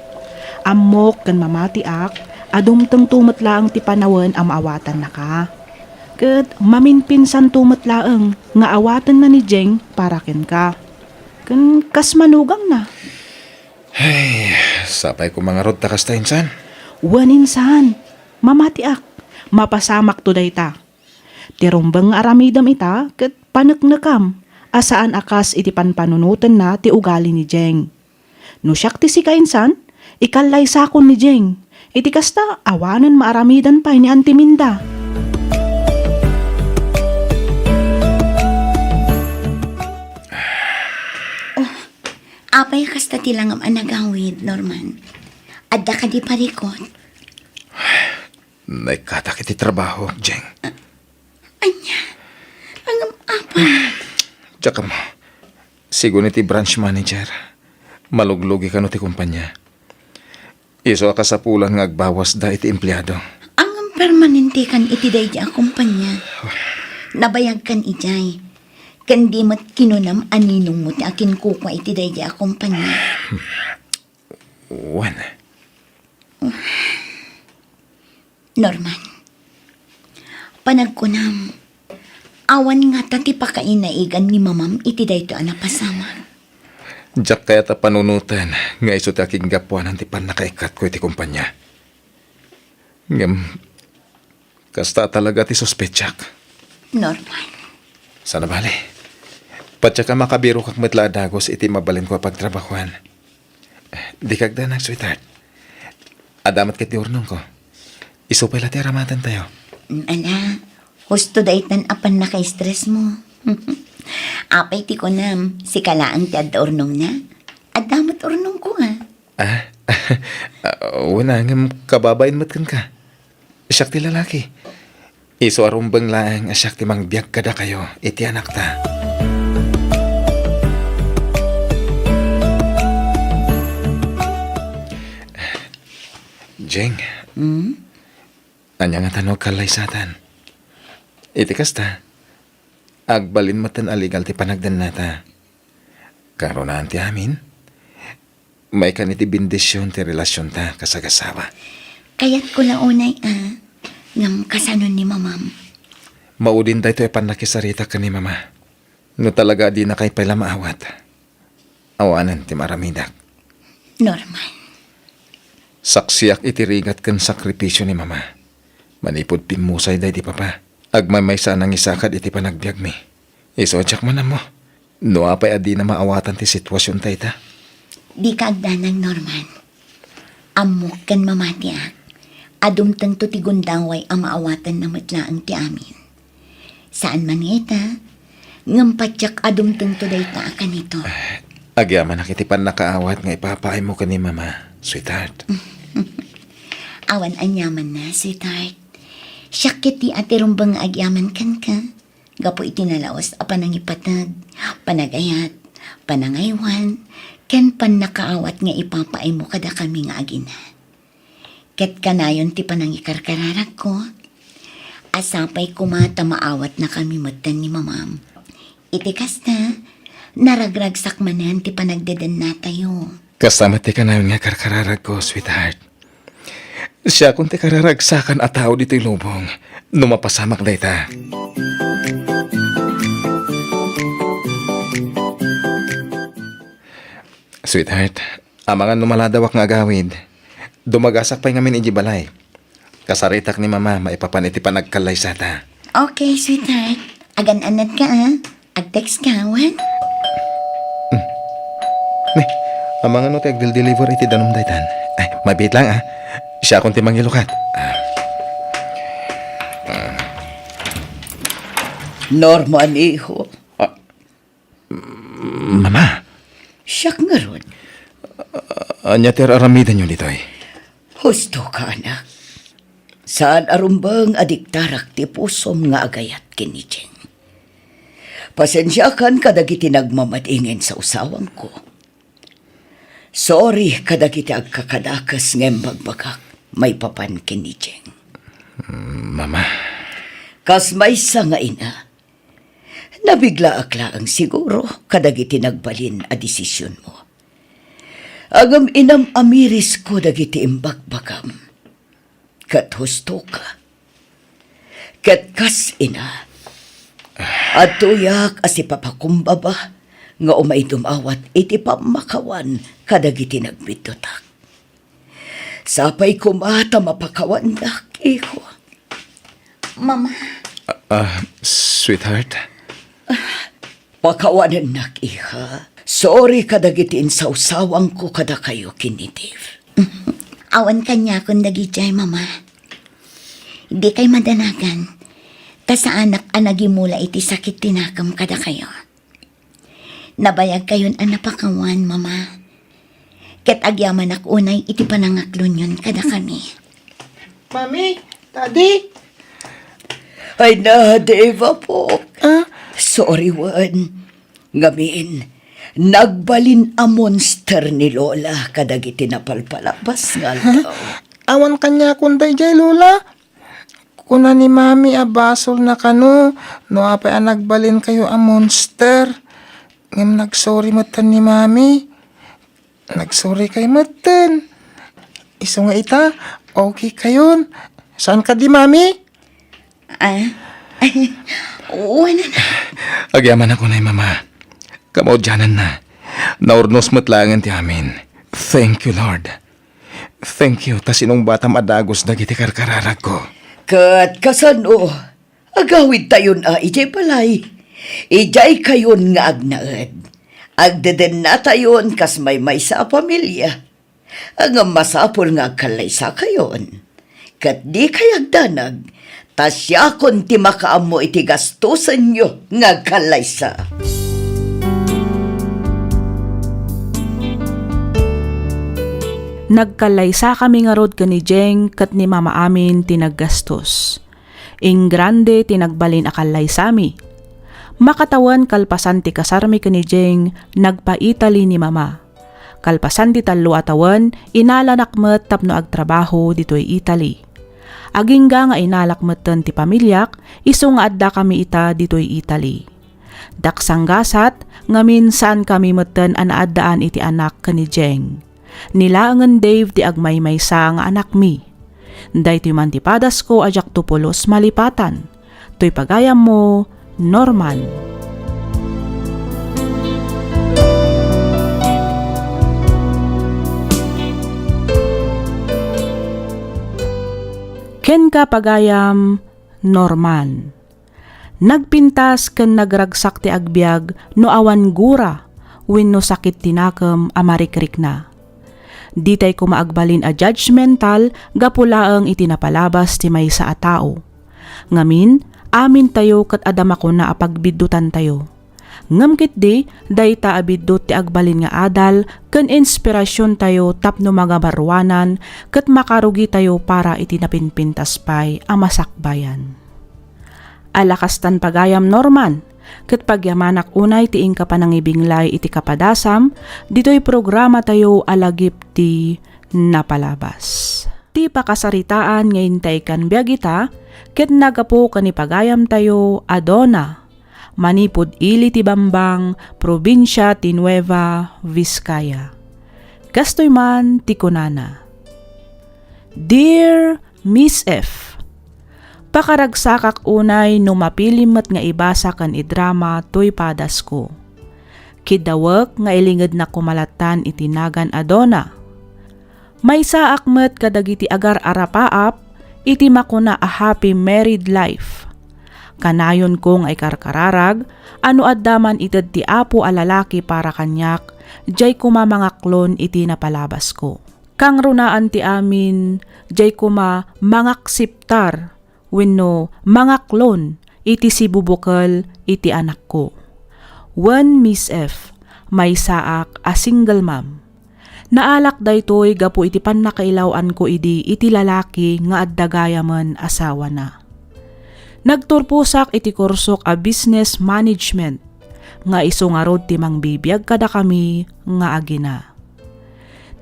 Amok kan mamatiak, adumteng tumetlaang ti panawen ang maawatan na ka. Ket maminpinsan tumetlaeng nga awatan na ni Jeng para ken ka. Ken kas manugang na. sapay ko mga rod takas ta, insan. Wan insan, mamatiak, mapasamak to day ta. Tirumbang aramidam ita, ket paneknekam, asaan akas iti panpanunutan na ti ugali ni Jeng. No siyak ti si kainsan, ikallay sakon ni Jeng. Iti kasta, awanan maaramidan pa ni Auntie Minda. Apay kasta tilangam anagawid, Norman. Adda ka di parikot. Naikatak iti trabaho, Jeng. Anya, angam apa. Tsaka mo, sigun iti branch manager. Maluglugi ka no ti kumpanya. Iso ka sa pulang nga agbawas da iti empleyado. Angam permanente kan iti day di akumpanya. Nabayag kan ijay. Kandi mat kinunam aninong mo ti akin kukwa iti day di akumpanya. Wan, Norman, panagkunam, awan nga tati pakainaigan ni mamam iti dayto anapasama. jak kaya ta panunutan nga iso ti aking gapuanan ti pan nakaikat ko iti kumpanya. Ngam, kasta talaga ti suspetsak. Norman, Sana bali. Patsa ka makabiro kak metla dagos iti mabalin ko pagtrabahuan. Di kagda nag sweetheart. Adamat ket di urnong ko. Iso pala ti aramatan tayo. ala, husto daytan apan naka-stress mo. Apay ti kunam, si kalaang ti adda urnong na. Adamat urnong ko nga. Wala ngam kababain matkan ka. Siyak ti lalaki. Iso arumbang lang asyak ti mangbiag kada kayo iti anak ta. Jeng, anya nga tanong kalay satan. Iti kasta, agbalin matan aligal ti panagdan nata. Karoon ti amin, may kaniti bindisyon ti relasyon ta kasagasawa. Kaya't ko launay ngam kasanon ni mamam. Maudin tayo e panakisarita ka ni mama. No talaga di na kay pala maawat. Awanan ti maramidak. Norman, Saksiyak itirigat kan sakripisyo ni mama. Manipod pimusay day di papa. Agmamay sanang isakad iti panagbiag mi. Isodyak man mo. No apay adi na maawatan ti sitwasyon tayo ta. di ka agdanang Norman. Amok kan mamatiak. Adumtang to ti gundaway ang maawatan na matlaang ti amin. Saan man ngeta, ngampatyak adumtang to day ta kanito. Agyaman nakitipan nakaawat nga ipapaay mo ka ni mama, sweetheart. Awan anyaman na, sweetheart. Syakit ti atirumbang agyaman kan ka. Gapo itinalaos a panangipatag, panagayat, panangaywan, ken pan nakaawat nga ipapaay mo kada kami nga agina. Ket kanayon ti panangikarkararag ko. Asapay kumata maawat na kami matan ni mamam. Iti kasta, naragragsak manan ti panagdadan na tayo. Kasama ti kanayon nga karkararag ko, sweetheart. Siya kung ti kararagsakan at tao dito'y lubong. Numapasamak day ta. Sweetheart, amangan numaladawak nga agawid. Dumagasak pa'y ngamin ijibalay. Kasaritak ni mama, maipapan iti panagkalay sa ta. Okay, sweetheart. Agan-anad ka Ag-text ka, wan? Amangan no ti agdil-deliver iti danom daytan. Ay, mabit lang Siya kung ti mangilukat. Norman, iho. Mama, Siyak nga ron. anya ter aramidan nyo ditoy. Husto ka, anak. Saan arumbang adiktarak ti pusom nga agayat kinijeng. Pasensya kan kadagiti nagmamatingin sa usawang ko. Sorry kadagiti agkakadakas ngem bagbagak may papan kinijeng. Mama, Kas may sa nga ina, nabigla akla ang siguro kadagiti nagbalin a desisyon mo. Agam inam amiris ko dagiti imbagbagam. Kat husto ka. Kat kas ina. At tuyak as ipapakumbaba nga umay dumawat iti pamakawan kadagiti nagbitutak. Sapay kumata mapakawan dak, iho. Mama, sweetheart, Pakawanan nak, iha. Sorry kadagiti insawsawang ko kada kayo kinitiv. awan kanya kung dagijay, mama. Hindi kay madanagan. Kasa anak anagimula iti sakit tinakam kada kayo. Nabayag kayon anapakawan, mama. Ket agyaman ak unay iti panangaklon yun kada kami. Mami, Daddy. Ay na, Deva po. Sorry, Wan. Ngamin, nagbalin a monster ni Lola kadagiti napalpalabas nga daw. Awan kanya kunday jay, Lola. Kuna ni Mami abasol na kano, no apay nagbalin kayo a monster. Ngem nagsorry matan ni Mami. Nagsorry kay matan. Iso nga ita, okay kayon. Saan ka di, Mami? Wala na. agyaman ako na mama. Kamaudyanan na. Naurnos matlangan ti amin. Thank you, Lord. Thank you, ta sinong batam adagos dagiti karkararag ko. Kat kasano, agawid tayon ijay palay. Ijay kayon nga agnaed. Agdeden na tayon kas may sa pamilya. Ang masapol nga agkalay sa kayon. Kat di kayagdanag, tasyakon ti makaamo iti gastusan nyo nga agkalay sa. Nagkalaysa kami nga rod ni Jeng kat ni mama amin tinaggastos. Ing grande tinagbalin akalay sami. Makatawan kalpasan ti kasarmi ni Jeng nagpa-Italy ni mama. Kalpasan ti talo atawan inalanakmet tapno agtrabaho ditoy Italy. Agingga nga inalakmetten ti pamilyak iso nga adda kami ita ditoy Italy. Daksanggasat nga minsan kami metten anaadaan iti anak ni Jeng. Nilaangan Dave ti agmaymaysa nga anak mi. Daytoy man ti padas ko ajak tupulos malipatan. Toy pagayam mo, Norman. Ken ka pagayam, Norman. Nagpintas ken nagragsak ti agbyag no awan gura wenno sakit tinakam amarikrik na. Ditay ko maagbalin a judgmental gapulaang itinapalabas ti maysa a tao. Ngamin, amin tayo kat adama ko na apagbidutan tayo. Ngamkit di, dayta abidut ti agbalin nga adal, ken inspirasyon tayo tapno mga barwanan, kat makarugi tayo para itinapinpintas pay ang masakbayan. Alakastan pagayam Norman, kat pagyamanak unay tiing kapanangibinglay iti kapadasam, dito'y programa tayo alagip ti napalabas. Ti pakasaritaan ngayon tay kan biyagita, ket nagapo kanipagayam tayo Adona, manipod ili ti Bambang, probinsya ti Nueva Vizcaya. Kastoy man ti kunana. Dear Miss F, pakaragsakak unay no mapilimet nga ibasa kan idrama toy padas ko. Kidawek nga ilinged na kumalatan itinagan Adona. May saakmet kadagiti agar arapaap, iti makuna a happy married life. Kanayon kong ay karkararag, ano addaman ited ti apo a lalaki para kanyak, jay kuma mga klon iti napalabas ko. Kang runaan ti amin, jay kuma mga ksiptar, wenno mga klon, iti si bubukal, iti anak ko. One Miss F, may saak a single mom. Naalak daytoy gapo iti pannakailawan ko iti lalaki nga addagayaman asawa na. Nagturpusak iti kursok a business management nga iso nga rod ti mangbibiyag kada kami nga agina.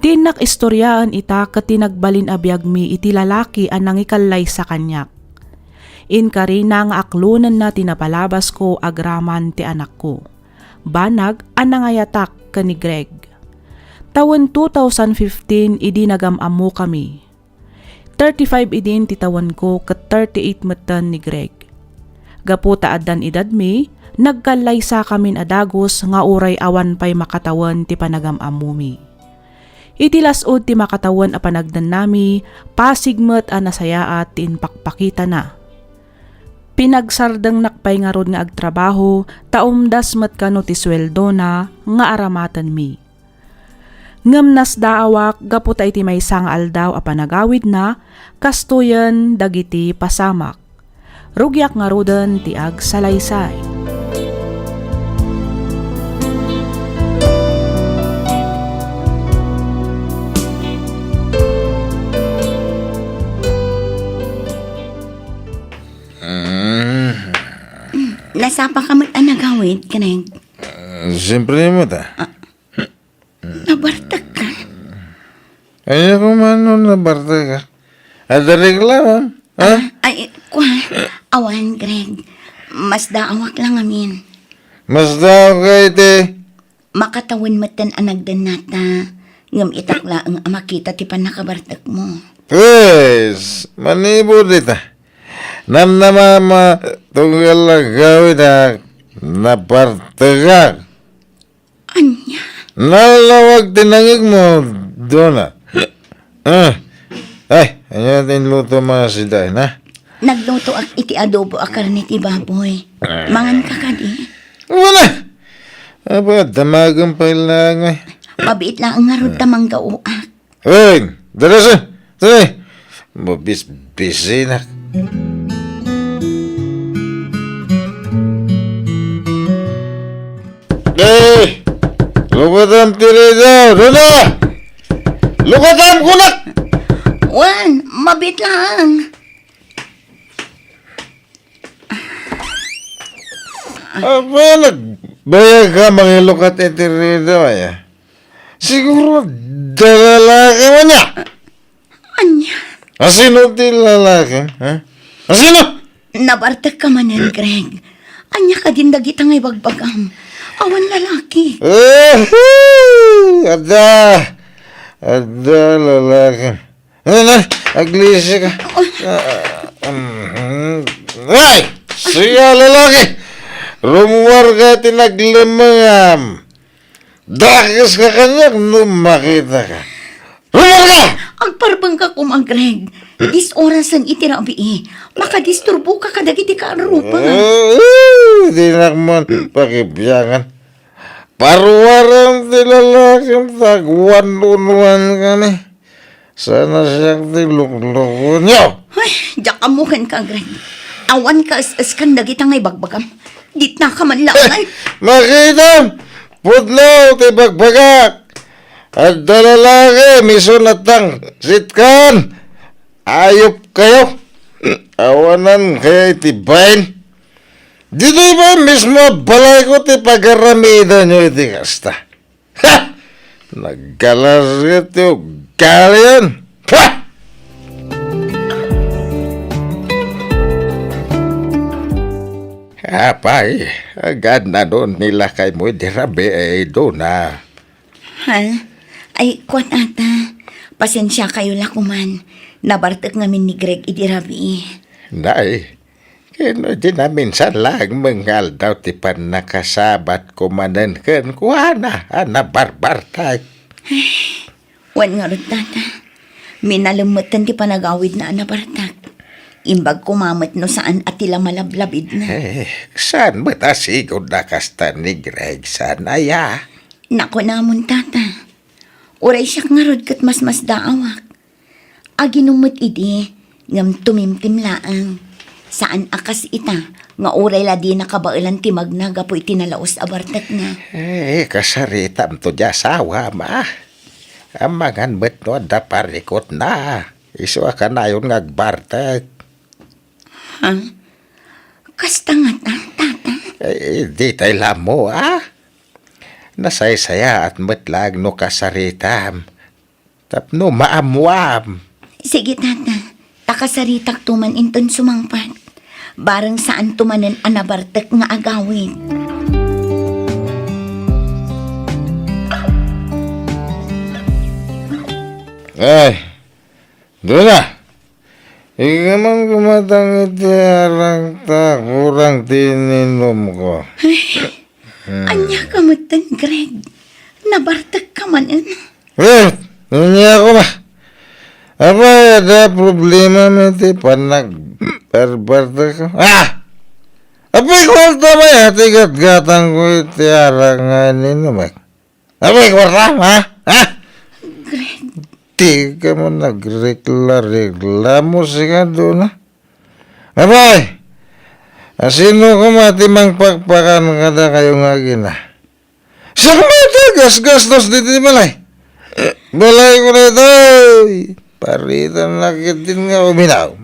Tinak istoryaan ita ket tinagbalin a biag mi iti lalaki a nangikallay sa kanyak. Inkarina nga aklunan na tinapalabas ko agraman ti anak ko. Banag a nangayatak ka ni Greg. Taon 2015 idi nagamamu kami. 35 idin ti taon ko ket 38 metan ni Greg. Gaputa addan edad mi, nagkalay sa kamin adagos nga uray awan pay makatawan ti panagamamu mi. Iti lasod ti makatawan a panagdan nami, pasigmet a nasayaat ti inpakpakita na. Pinagsardeng nakpay nga rod nga agtrabaho, taumdas met kano ti sweldo na nga aramatan mi. Ngem nas daawak gaputa iti maysa nga aldaw a panagawid na, kastuyan dagiti pasamak. Rugyak nga roden ti agsalaysay. Nasapa ka mag-anagawid, kaneng Siyempre mo ta. nabartak ka. Ay, ako man na barta ka. At reklamo, ha? Ay, awan, Greg. Mas daawak lang amin. Mas daw ka ite. Makatawan matan anagdan nata. Ngam itakla ang makita ti panakabartak mo. Pues, manibo dita. Namnamama tunggal lang gawin na nabarta ka. Anya? Nalawag tinangig mo doon na. Ay, ano natin luto mga siday, na? Nagluto ak iti adobo a karne ti baboy. Mangan ka kadi. Wala! Aba, damagang pailangay. Mabiit lang ang ngarod tamang gauak. Uy, dala sa! Dala! Mabis-bisi na. Eh! Lukatam tiri daw! Dala! Lukatam kunak! Wan, mabit lang. Aba, nagbayag ka mga lukat tiri daw ay. Siguro, dalalaki mo niya. Anya? Asino ti lalaki? Ha? Asino? Nabartak ka manen, Greg. Anya ka din dagita ngay bagbagam. Awan lalaki. Ada lalaki. Ano, aglisi ka. Ay! Siya lalaki! Rumuwar ka tinaglimangam. Dakis ka kanyak nung makita ka. Rumuwar ka! Agparbang ka kumang, Greg. Dis orasan itirabi eh. Makadisturbo ka kadagiti ka arupa. Di nakman pakibiyangan. Paruwaran ti lalaking tagwan-unwan ka ni. Sana siyang tiluklukon niyo. Ay, jakamuhan ka, Greg. Awan ka as kan dagita ngay bagbagam. Dit na ka man langan. Makita! Pudlaw ti bagbagak! At dalalaki, misunatang sitkan! Ayop kayo! Awanan kaya iti bain! Dito ba mismo balay ko ti pagaramida nyo iti kasta? Ha! Nagkalas iti ugali yan! Ha! Apay, agad na doon nila kay mo dirabi ay doon na. Ha? Ay, kuwan ata. Pasensya kayo lakuman. Nabartak ngamin ni Greg idirabi. Nay, kino di namin sa lang mengal daw ti pan nakasabat kumanan ken kuana ana barbar tay. Wan nga rin tata. Minalamutan ti panagawid na anabartak. Imbag kumamat no saan at tila malablabid na. Saan matasigod na kasta ni Greg saan aya? Nako namon tata. Uray siya nga rod kat mas daawak. Aginumot idi, ngam tumimtim laang. Saan akas ita, nga oray la di nakabailan ti magnaga po itinalaos abartak na. Kasarita to dya sawa, ma. Amangan bet no, da parikot na. Iso ka na yun ngagbartag. Ha? Kasta nga ta, tata. Di tayo lamo, Nasaysaya at metlag no kasaritam. Tapno maamwam. Sige tata, takasaritak tuman inton sumangpat. Barang saan tumanan anabartak nga agawin. Ay, doon na. Ika man kumatang itiarang ta, kurang tininom ko. Anya kamutan, Greg. Nabartak ka man Niya ako ba? Apa ada problema meti panag barbarta ko? Apa kwarta ba ya? Tigat gatang ko itiarang nga ninom. Apa kwarta, Di ka mo nagregla mo siya doon, Abay! Sino ko matimang pagpakan kada kayo nga gina? Sa kumata, gas-gastos dito di balay. Balay ko na ito. Paritan na kitin nga uminaw.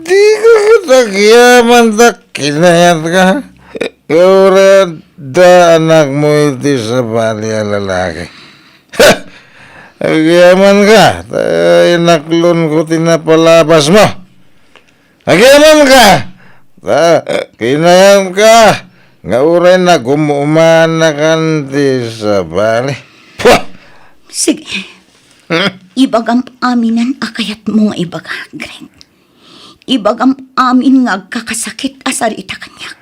Di ko kitagyaman ta kinayat ka. Kura da anak mo iti sa bali lalaki. Agyaman ka. Inaklon ko tinapalabas mo. Agyaman ka. Kinayam ka. Nga uray na gumuman na kanti sa bali. Pwah! Sige. Ibagam aminan akayat mo nga ibaga, Greg. Ibagam amin nga agkakasakit asarita kanyak.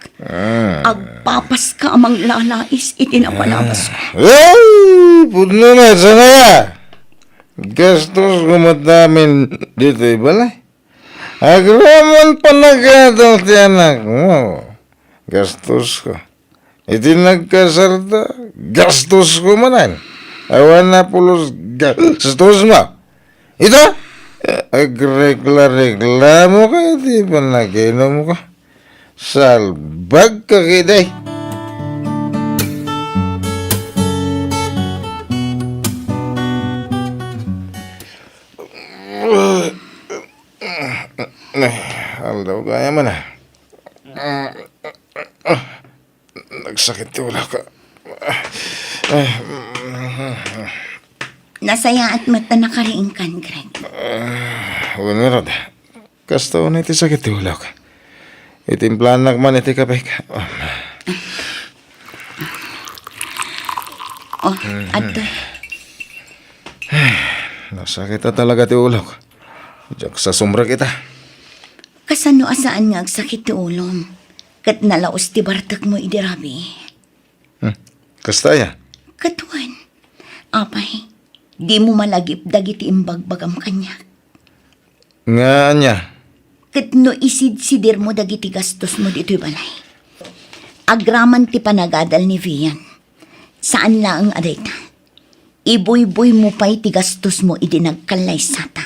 Agpapas ka amang lalais itinapalabas ko. Ay! Pudno na, sana ya. Gastos kumadamin dito ibalay. Agraman pa nagatang ti anak mo. Gastos ko. Iti nagkasarta, gastos ko manan. Awan na pulos gastos mo. Ito? Agregla mo ka, iti pa naginom ko. Salbag ka kiday. Aldaw kaya man nagsakit wala ka. Nasaya at mata nakariingkan, Greg. Wala rod. Kasta na iti sakit wala ka. Itimplanak man iti kapay ka. Ato. Nasakit na talaga ti ulo ko. Diyak sa sumbra kita. Kasano asaan nga agsakit ti ulom? Kat nalaos ti bartak mo idirabi. Kasta ya? Katuan. Apay, di mo malagip dagiti imbagbagam kanya. Nga niya. Kat no isid-sidir mo dagiti gastos mo dito'y balay. Agraman ti panagadal ni Vian. Saan lang ang adayta? Iboy-boy mo pa'y ti gastos mo idinagkalay sata.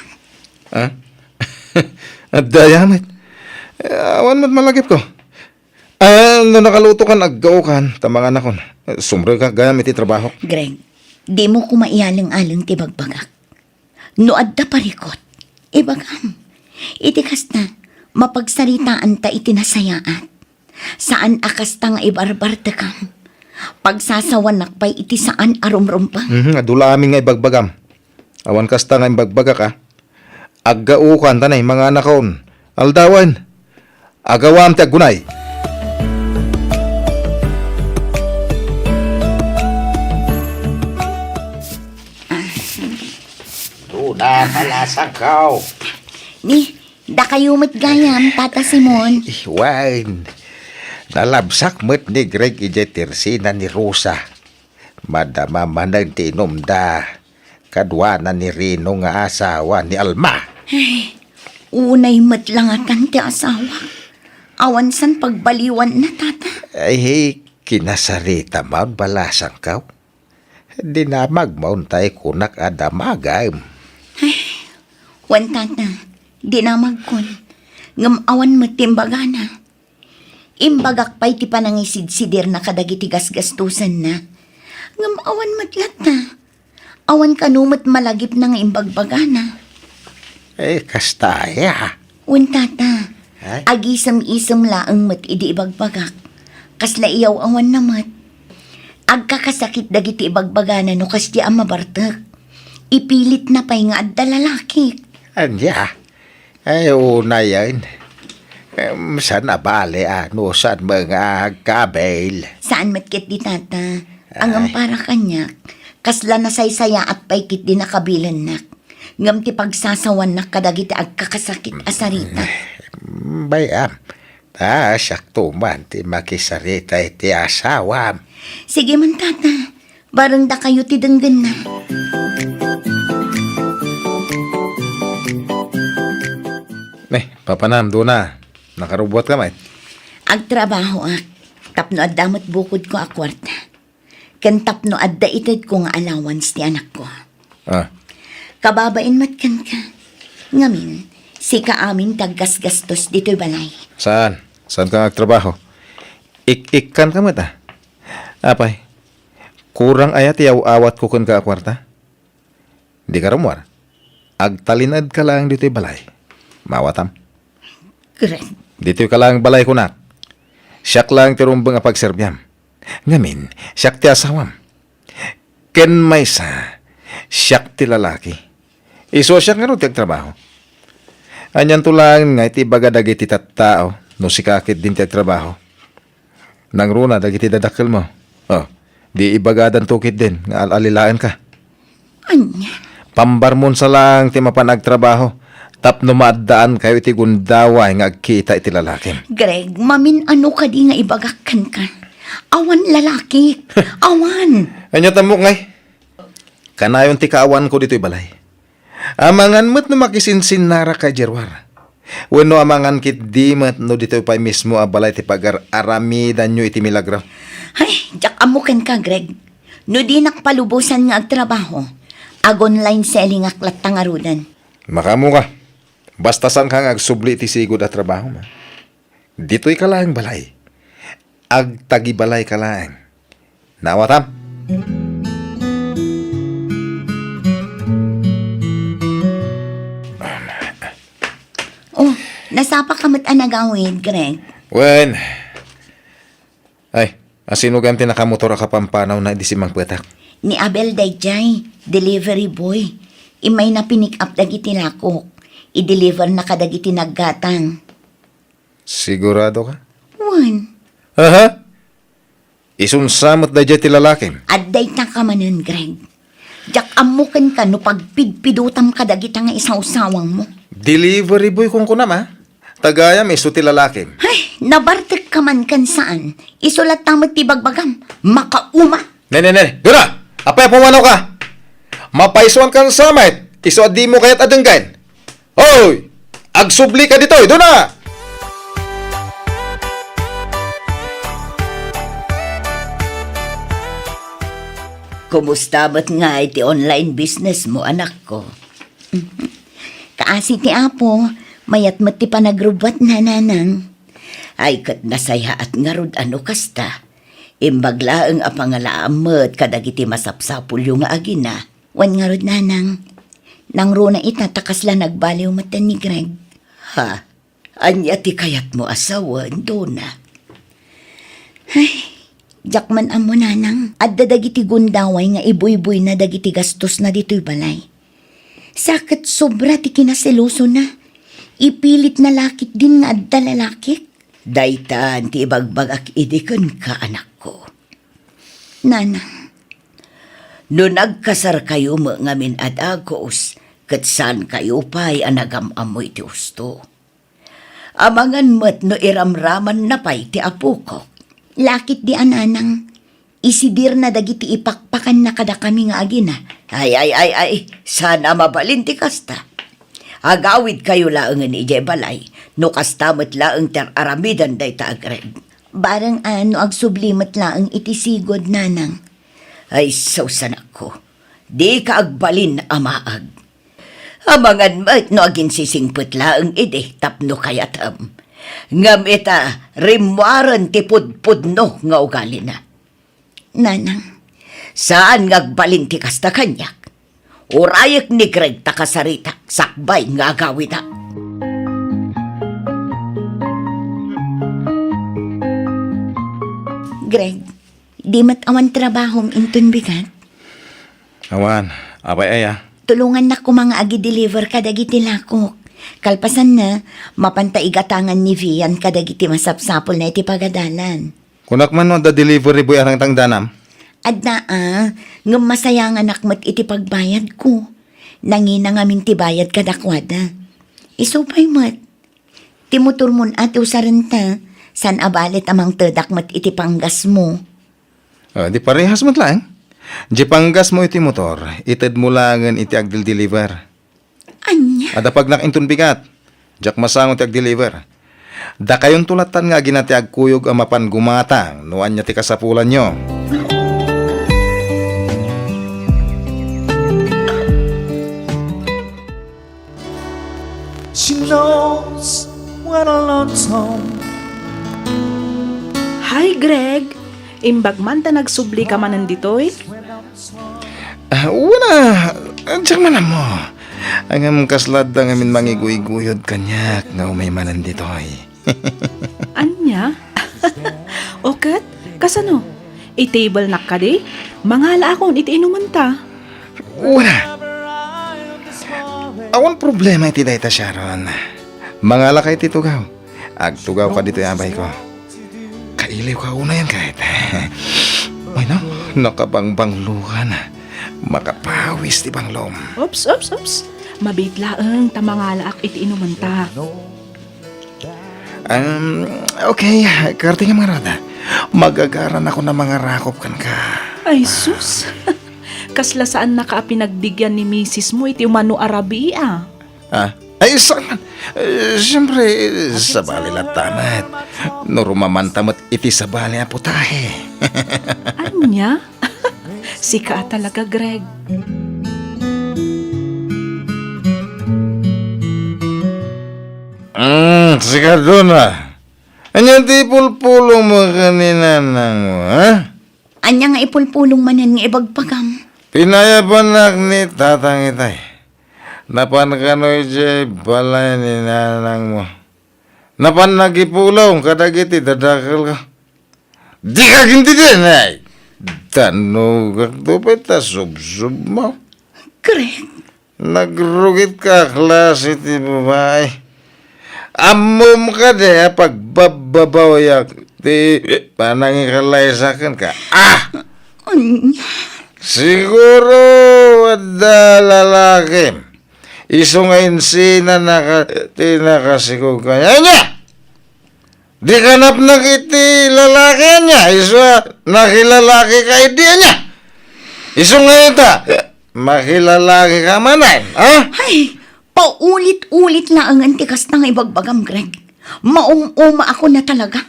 At dayamat. Awan mo't malagip ko. No nakaluto kan aggao-kan, tamangan akon. Sumre ka gayam iti trabaho. Greg, di mo kumaialang-alang ti bagbagak. No adda parikot, ibagam. Iti kasta, mapagsaritaan ta iti nasayaat. Saan akas ta nga ibarbarta kam. Pagsasawanak pa'y iti saan arumrumpa. Adula amin nga ibagbagam. Awan kasta nga imbagbaga ka. Aggao-kan tanay mga anakon. Aldawan. Agawam ti aggunay. Na pala sa kaw. Ni, da kayo matgayam, Tata Simon. Iwan. Nalabsak mo't ni Greg ijetirsi na ni Rosa. Madama manang tinumda. Kadwa na ni Rino nga asawa ni Alma. Unay matlangatan ti asawa. Awan san pagbaliwan na, Tata. Ay, kinasarita maun balasang kaw. Dinamag maun tayo kunak adamagam. Wan, Tata, di na magkon. ngam awan mo timbagana. Imbagak pa'y ti panangisid-sidir na kadagiti gasgastusan na. Ngam awan matlat na. Awan kanumat malagip na nga imbagbagana. Kastaya. Untata, Ay? agisam-isam laang mat idi ibagbagak. Kasla iyaw awan na mat. Agkakasakit dagiti ibagbagana no kas di ang mabartak. Ipilit na pa'y nga adda lalaki. Anya. Ay, una yan. Saan na bale, saan mga kabel? Saan matkit di tata? Ang para kanya, kasla na saysaya at paikit di nakabilan nak. Ngam ti pagsasawan na kadagiti agkakasakit asarita. Bayam. Sakto man, ti makisarita iti asawam. Sige man tata, barang da kayo ti denggan na. Papanam, doon na. Nakarubot ka, mate. Agtrabaho ak, tapno adamot bukod ko a kwarta. Kan tapno adda itad ko nga allowance ti anak ko. Kababain matkan ka. Ngamin, si kaamin taggasgastos dito'y balay. Saan? Saan ka nagtrabaho? Ik-ikan ka, mata. Apay, kurang ayat yaw-awat ko kun ka kwarta. Di ka ramwar. Agtalinad ka lang dito'y balay. Mawatam. Correct. Dito'y ka lang balay ko nak. Siyak lang tirumbang nga pagserbyam. Ngamin, siyak ti asawam. Ken may sa, siyak ti lalaki. Iso siyak nga rin ti agtrabaho. Anyan to lang nga iti baga dagiti tattao no sikakit din ti agtrabaho. Nang runa dagiti dadakkel mo. Di ibagadan tukit din nga alalilaan ka. Anya? Pambarmon sa lang ti mapanagtrabaho. Tapno maadaan kayo iti gundaway nga agkita iti lalaki. Greg, mamin ano ka di nga ibagakan ka? Awan lalaki. Awan. Anyo tamok ngay. Kanayon ti kaawan ko dito'y balay. Amangan mo't no makisinsin nara ka Jerwar. Wenno amangan kit di mat no dito'y pa mismo a balay ti pagar-aramidan nyo iti milagro. Ay, jak amukan ka, Greg. No di nakpalubusan nga agtrabaho. Ag-online selling aklat tangarudan. Makamu ka. Basta saan kang agsubli iti sigod at trabaho ma. Dito'y kalaang balay. Agtagi balay kalaang. Nawatam? Oh, nasapa ka mat anagawid, Greg. Wen. Ay, asino ganti nakamotora ka pampanaw na di si Mang Petak? Ni Abel Dayjay, delivery boy. Imay na pinick up dagiti lakok. I-deliver na kadagiti naggatang. Sigurado ka? Wan, Aha? Isunsamot na dyan ti lalakim. adday ta ka manon, Greg. Jak amukan ka no pagpidpidutam kadagita nga isawsawang mo. Delivery boy kung kunam, ha? Tagayam, iso ti lalakim. Ay, nabartek ka man kan saan. Isulat tamot ti bagbagam. Makauma. Nene, dura! Apay pumanaw ka! Mapaisuan kang samit! Iso di mo kaya't adenggan! Hoy! Agsubli ka dito! Doon na! Kumusta ba't nga iti online business mo, anak ko? Kaasi ti Apo, mayat mat ti panagrubat na nanang. Ay kat nasaya at ngarud ano kasta. Imbagla ang apangalaamot kadagiti masapsapul yung agina. Wan ngarud nanang. Nang runa itatakas la nagbaliw matan ni Greg. Ha? Anya ti kayat mo asawan, Dona? Ay, jakman amo nanang. At dadagiti gundaway nga ibuy-buy na dagiti gastos na dito'y balay. Sakit sobra ti kinasiloso na. Ipilit na lakit din nga adda lalaki. Daytan ti ibagbagak idikon ka, anak ko. Nanang, No nagkasar kayo mo ngamin at agos, kat saan kayo pa'y anagamamoy ti usto. Amangan mo't no iramraman na pa'y ti apo ko. lakit di ananang. Isidir na dagiti ipakpakan na kada kami nga agina. Ay, sana mabalin ti kasta. Agawid kayo laangan ni balay, no kastamot laang ter aramidan day ta agreg. Barang ano agsublimat laang itisigod nanang. Ay, sausan ako. Di ka agbalin amaag. Amangan mat no agin sisingput laang ide tapno kayatam. Ngam ita rimwaran ti pudpudno nga ugali na. Nanang, Saan ngagbalin ti kasta kanyak? Urayak ni Greg takasarita, sakbay nga gawin na. Greg, di mat awan trabahom intun bigat. Awan, abay aya. Tulungan na ko mga agi-deliver kadagiti lakok. Kalpasan na, mapantaigatangan ni Vian kadagiti masapsapol na iti pagadalan. Kunak man no, da delivery boy arang tang danam. Adna ngam masayang anak mat iti pagbayad ko. Nangina ngamin ti bayad kadakwada. Isupay mat. Ti motor mon at usarenta, san abalit amang tedak mat iti panggas mo. Di parehas mat lang. Di panggas mo iti motor, ited mo langan iti agdil-deliver. Anya? Ada pag nakintun bigat, jak masangon ti agdeliver. Da kayon tulatan nga ginati agkuyog ang mapan gumatang, nuan niya ti kasapulan nyo. She knows when alone's home. Hi, Greg. Imbag man ta nagsubli ka man nanditoy. Una, diyak man mo. Ang among kaslad ang amin mangiguy-guyod kanyak nga umay manan ditoy. Anya? Okat, kasano? I-table na ka di? Mangala akong iti inuman ta. Una, awan problema iti dayta Sharon. Mangala kay titugaw. Agtugaw ka dito abay ko. Kailiw ka una yan kahit. Ay no, nakabangbanglukan. Makapawis ti banglom. Ops. Mabitlaang tamangala ak iti inuman ta. Okay, karte nga mga rada. Magagaran ako na mga rakop kan ka. Ay, sus. Kasla saan nakaapinagbigyan ni misis mo iti umano arabi ah. Ay, saan? Siyempre, sabali lang tamat. Norumamantamot iti sabali ang putahe. Anya? Sika talaga, Greg. Sigado na. Anyan ti pulpulong mo kanina nang mo, ha? Anya nga ipulpulong manan nga ibagpagam. Pinayabanak ni tatang itay. Napan ka no ije balay ni nanang mo. Napan nagipulong kadagiti dadakal ka. Di ka ginti din ay. Tanong kaktupit ta sub-sub mo. Greg, Nagrugit ka klase ti babae. Amom ka de pagbababawayak ti panangikalaisakan ka. anya? Siguro ada lalaki. Isungayin sina tinakasigog ka niya. Di kanap nakiti lalaki niya. Iswa nakilalaki ka idea niya. Isungayin ta. Makilalaki ka manan. Ha? Ay, paulit-ulit na ang antikas na nga ibagbagam, Greg. Maum-uma ako na talaga.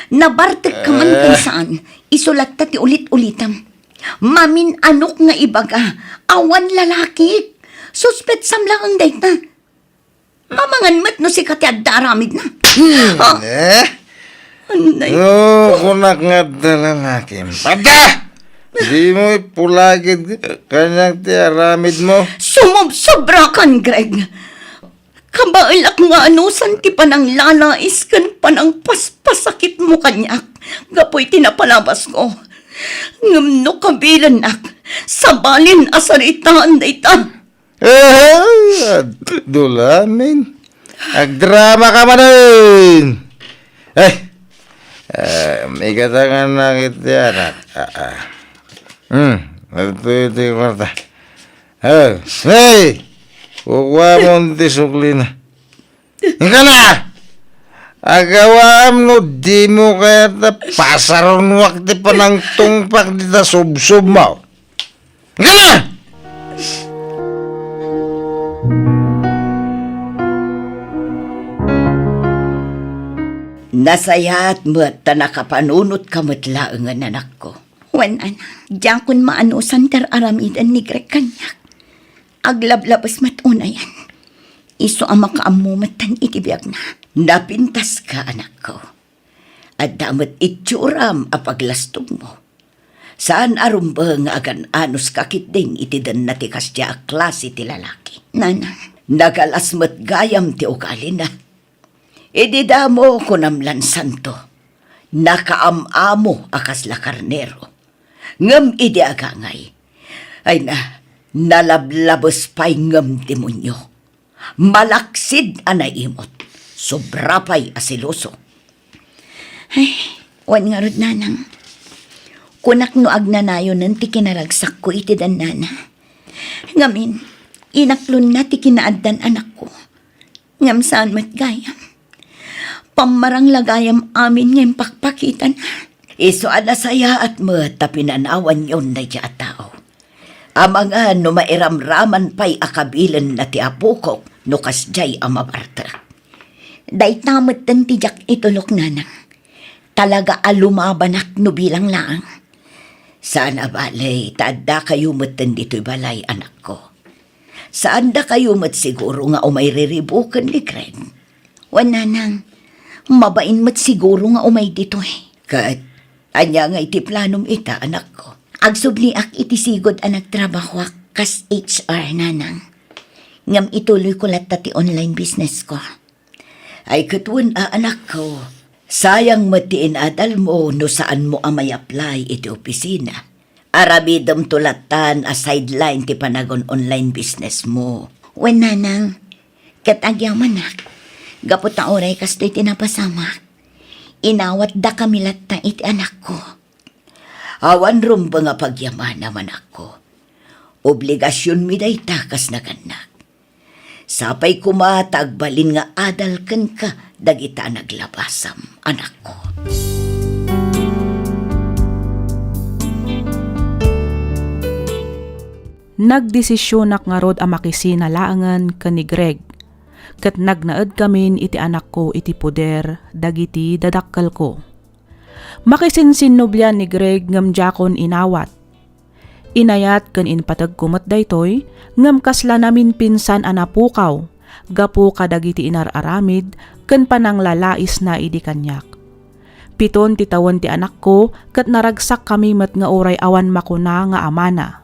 Nabartek ka man kung saan. Isulat ta ti ulit-ulitam. Mamin anok nga ibaga. Awan lalaki. Suspet samlang ang dayta. Mamangan mat no si kati at daramid na. Anday. No, kunak nga lalaki. Pada! Di mo ipulagid kanyang tiaramid mo. Sumobsobra kan, Greg. Kabailak nga anusan ti panang lalais kan panang paspasakit mo kanyak. Gapoy tinapalabas ko. Ngamno kabilan nak. Sabalin asaritaan dayta. Dulamin. Agdrama ka man rin. May katangan na kita anak. Ito yung kwarta. Hey! Kukuha mo ang tisukli na. Hingga na! Agawam no, di mo kaya ta pasaron wakti pa ng tungpak di ta sub-sub mo. Hingga na! Nasayat mo't ta nakapanunot kamatla ang anak ko. Wan ana, diyan kun maanusan ter aramidan ni Greg kanyak. Aglablabas matuna yan. Iso ang makaamumatan itibiyag na. Napintas ka, anak ko. At damat itsuram a paglastog mo. Saan arumba nga agan anos kakit ding itidan na ti kasya a klase ti lalaki. Nana, nagalasmat gayam ti ugali na. Idida mo kunamlan santo. Nakaamamo akas la karnero. Ngam idi agangay. Ay na, nalablabos pa'y ngam demonyo. Malaksid anay imot. Sobra pa'y asiloso. Ay, wan nga rod nanang. Kunak no agnanayo nun ti kinaragsak ko iti dan nana. Ngamin, inaklon na ti kinaaddan anak ko. Ngam saan mat gayam. Pamarang lagayam amin ngayon pakpakitan. Iso alasaya at mata pinanawan yon na dya tao. Amanga no mairamraman pa'y akabilan na ti apukok no kasjay amabarta. Day tamad tan tijak itulok nanang. Talaga alumabanak no bilang laang. Saan abalay, taadda kayo matan dito'y balay, anak ko. Saan da kayo mat siguro nga umay riribukan ni Greg? Wan nanang, mabain mat siguro nga umay dito eh. Kat, anya nga iti planom ita, anak ko. Agsubli ak iti sigod ang nagtrabaho ak kas HR nanang. Ngam ituloy ko latta ti online business ko. Ay katwan anak ko. Sayang matiin adal mo no saan mo amay apply iti opisina. Arabidam tulatan a sideline ti panagon online business mo. Wan nanang, katagyaman ak. Gapot ang oray kasto'y tinapasamak. Inawat da kami latta iti anak ko. Awan rumba nga pagyaman naman ako. Obligasyon mi day takas na kanak. Sapay kumatagbalin nga adal ken ka dagita naglabasam, anak ko. Nagdesisyonak nga rod a makisinalaangan ken ni Greg. Ket nagnaed kamin iti anak ko iti poder dagiti dadakkel ko. Makisinsinubyan ni Greg ngam jakon inawat. Inayat ken inpatag kumet daytoy ngam kasla namin pinsan anapukaw gapu kadagiti inararamid ken pananglalais na idi kanyak. 7 ti tawen ti anak ko ket naragsak kami met nga oray awan makuna nga amana.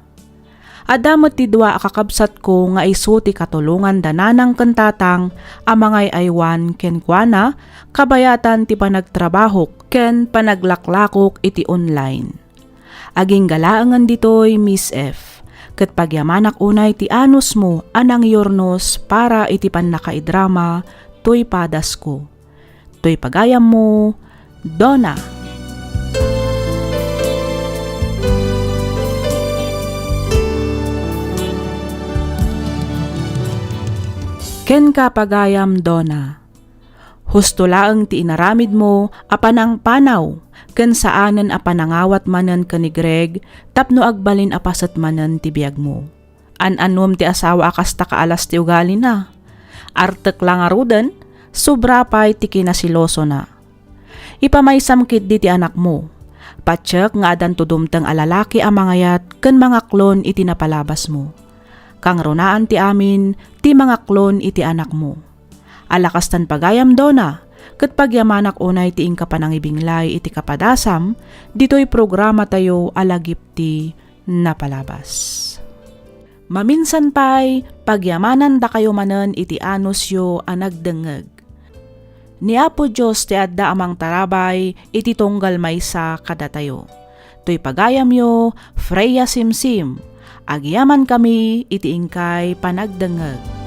Adamot ti dua akakabsat ko nga isu ti katulungan dananang ken tatang amangay aywan ken kuana kabayatan ti panagtrabaho ken panaglaklakok iti online. Aging galaangan ditoy Miss F. Ket pagyamanak unay ti anus mo anang yornos para iti pannakaidrama toy padas ko. Toy pagayam mo, Donna. Ken ka pagayam, Donna. Husto laeng ti inaramid mo apanang panaw ken saanen apanangawat manen ken ni Greg tapno agbalin apasat manen ti biag mo. An-anom ti asawa akas ta kaalas ti ugali na. Artek lang aruden, sobra pay ti kinasiloso na. Ipamaisamkit di ti anak mo. Patsyak nga adan tudumteng alalaki ang mangayat ken mga klon iti napalabas mo. Kang runaan ti amin ti mga klon iti anak mo. Alakastan pagayam, Donna, ket pagyamanak unay ti ingka panangibinglay iti kapadasam, dito'y programa tayo alagip ti napalabas. Maminsan pa'y pagyamanan da kayo manen iti anusyo a nagdengeg. Ni Apo Diyos ti adda amang tarabay iti tunggal maysa kada tayo. To'y pagayam yo, Freya Simsim, agyaman kami iti ingkay panagdengeg.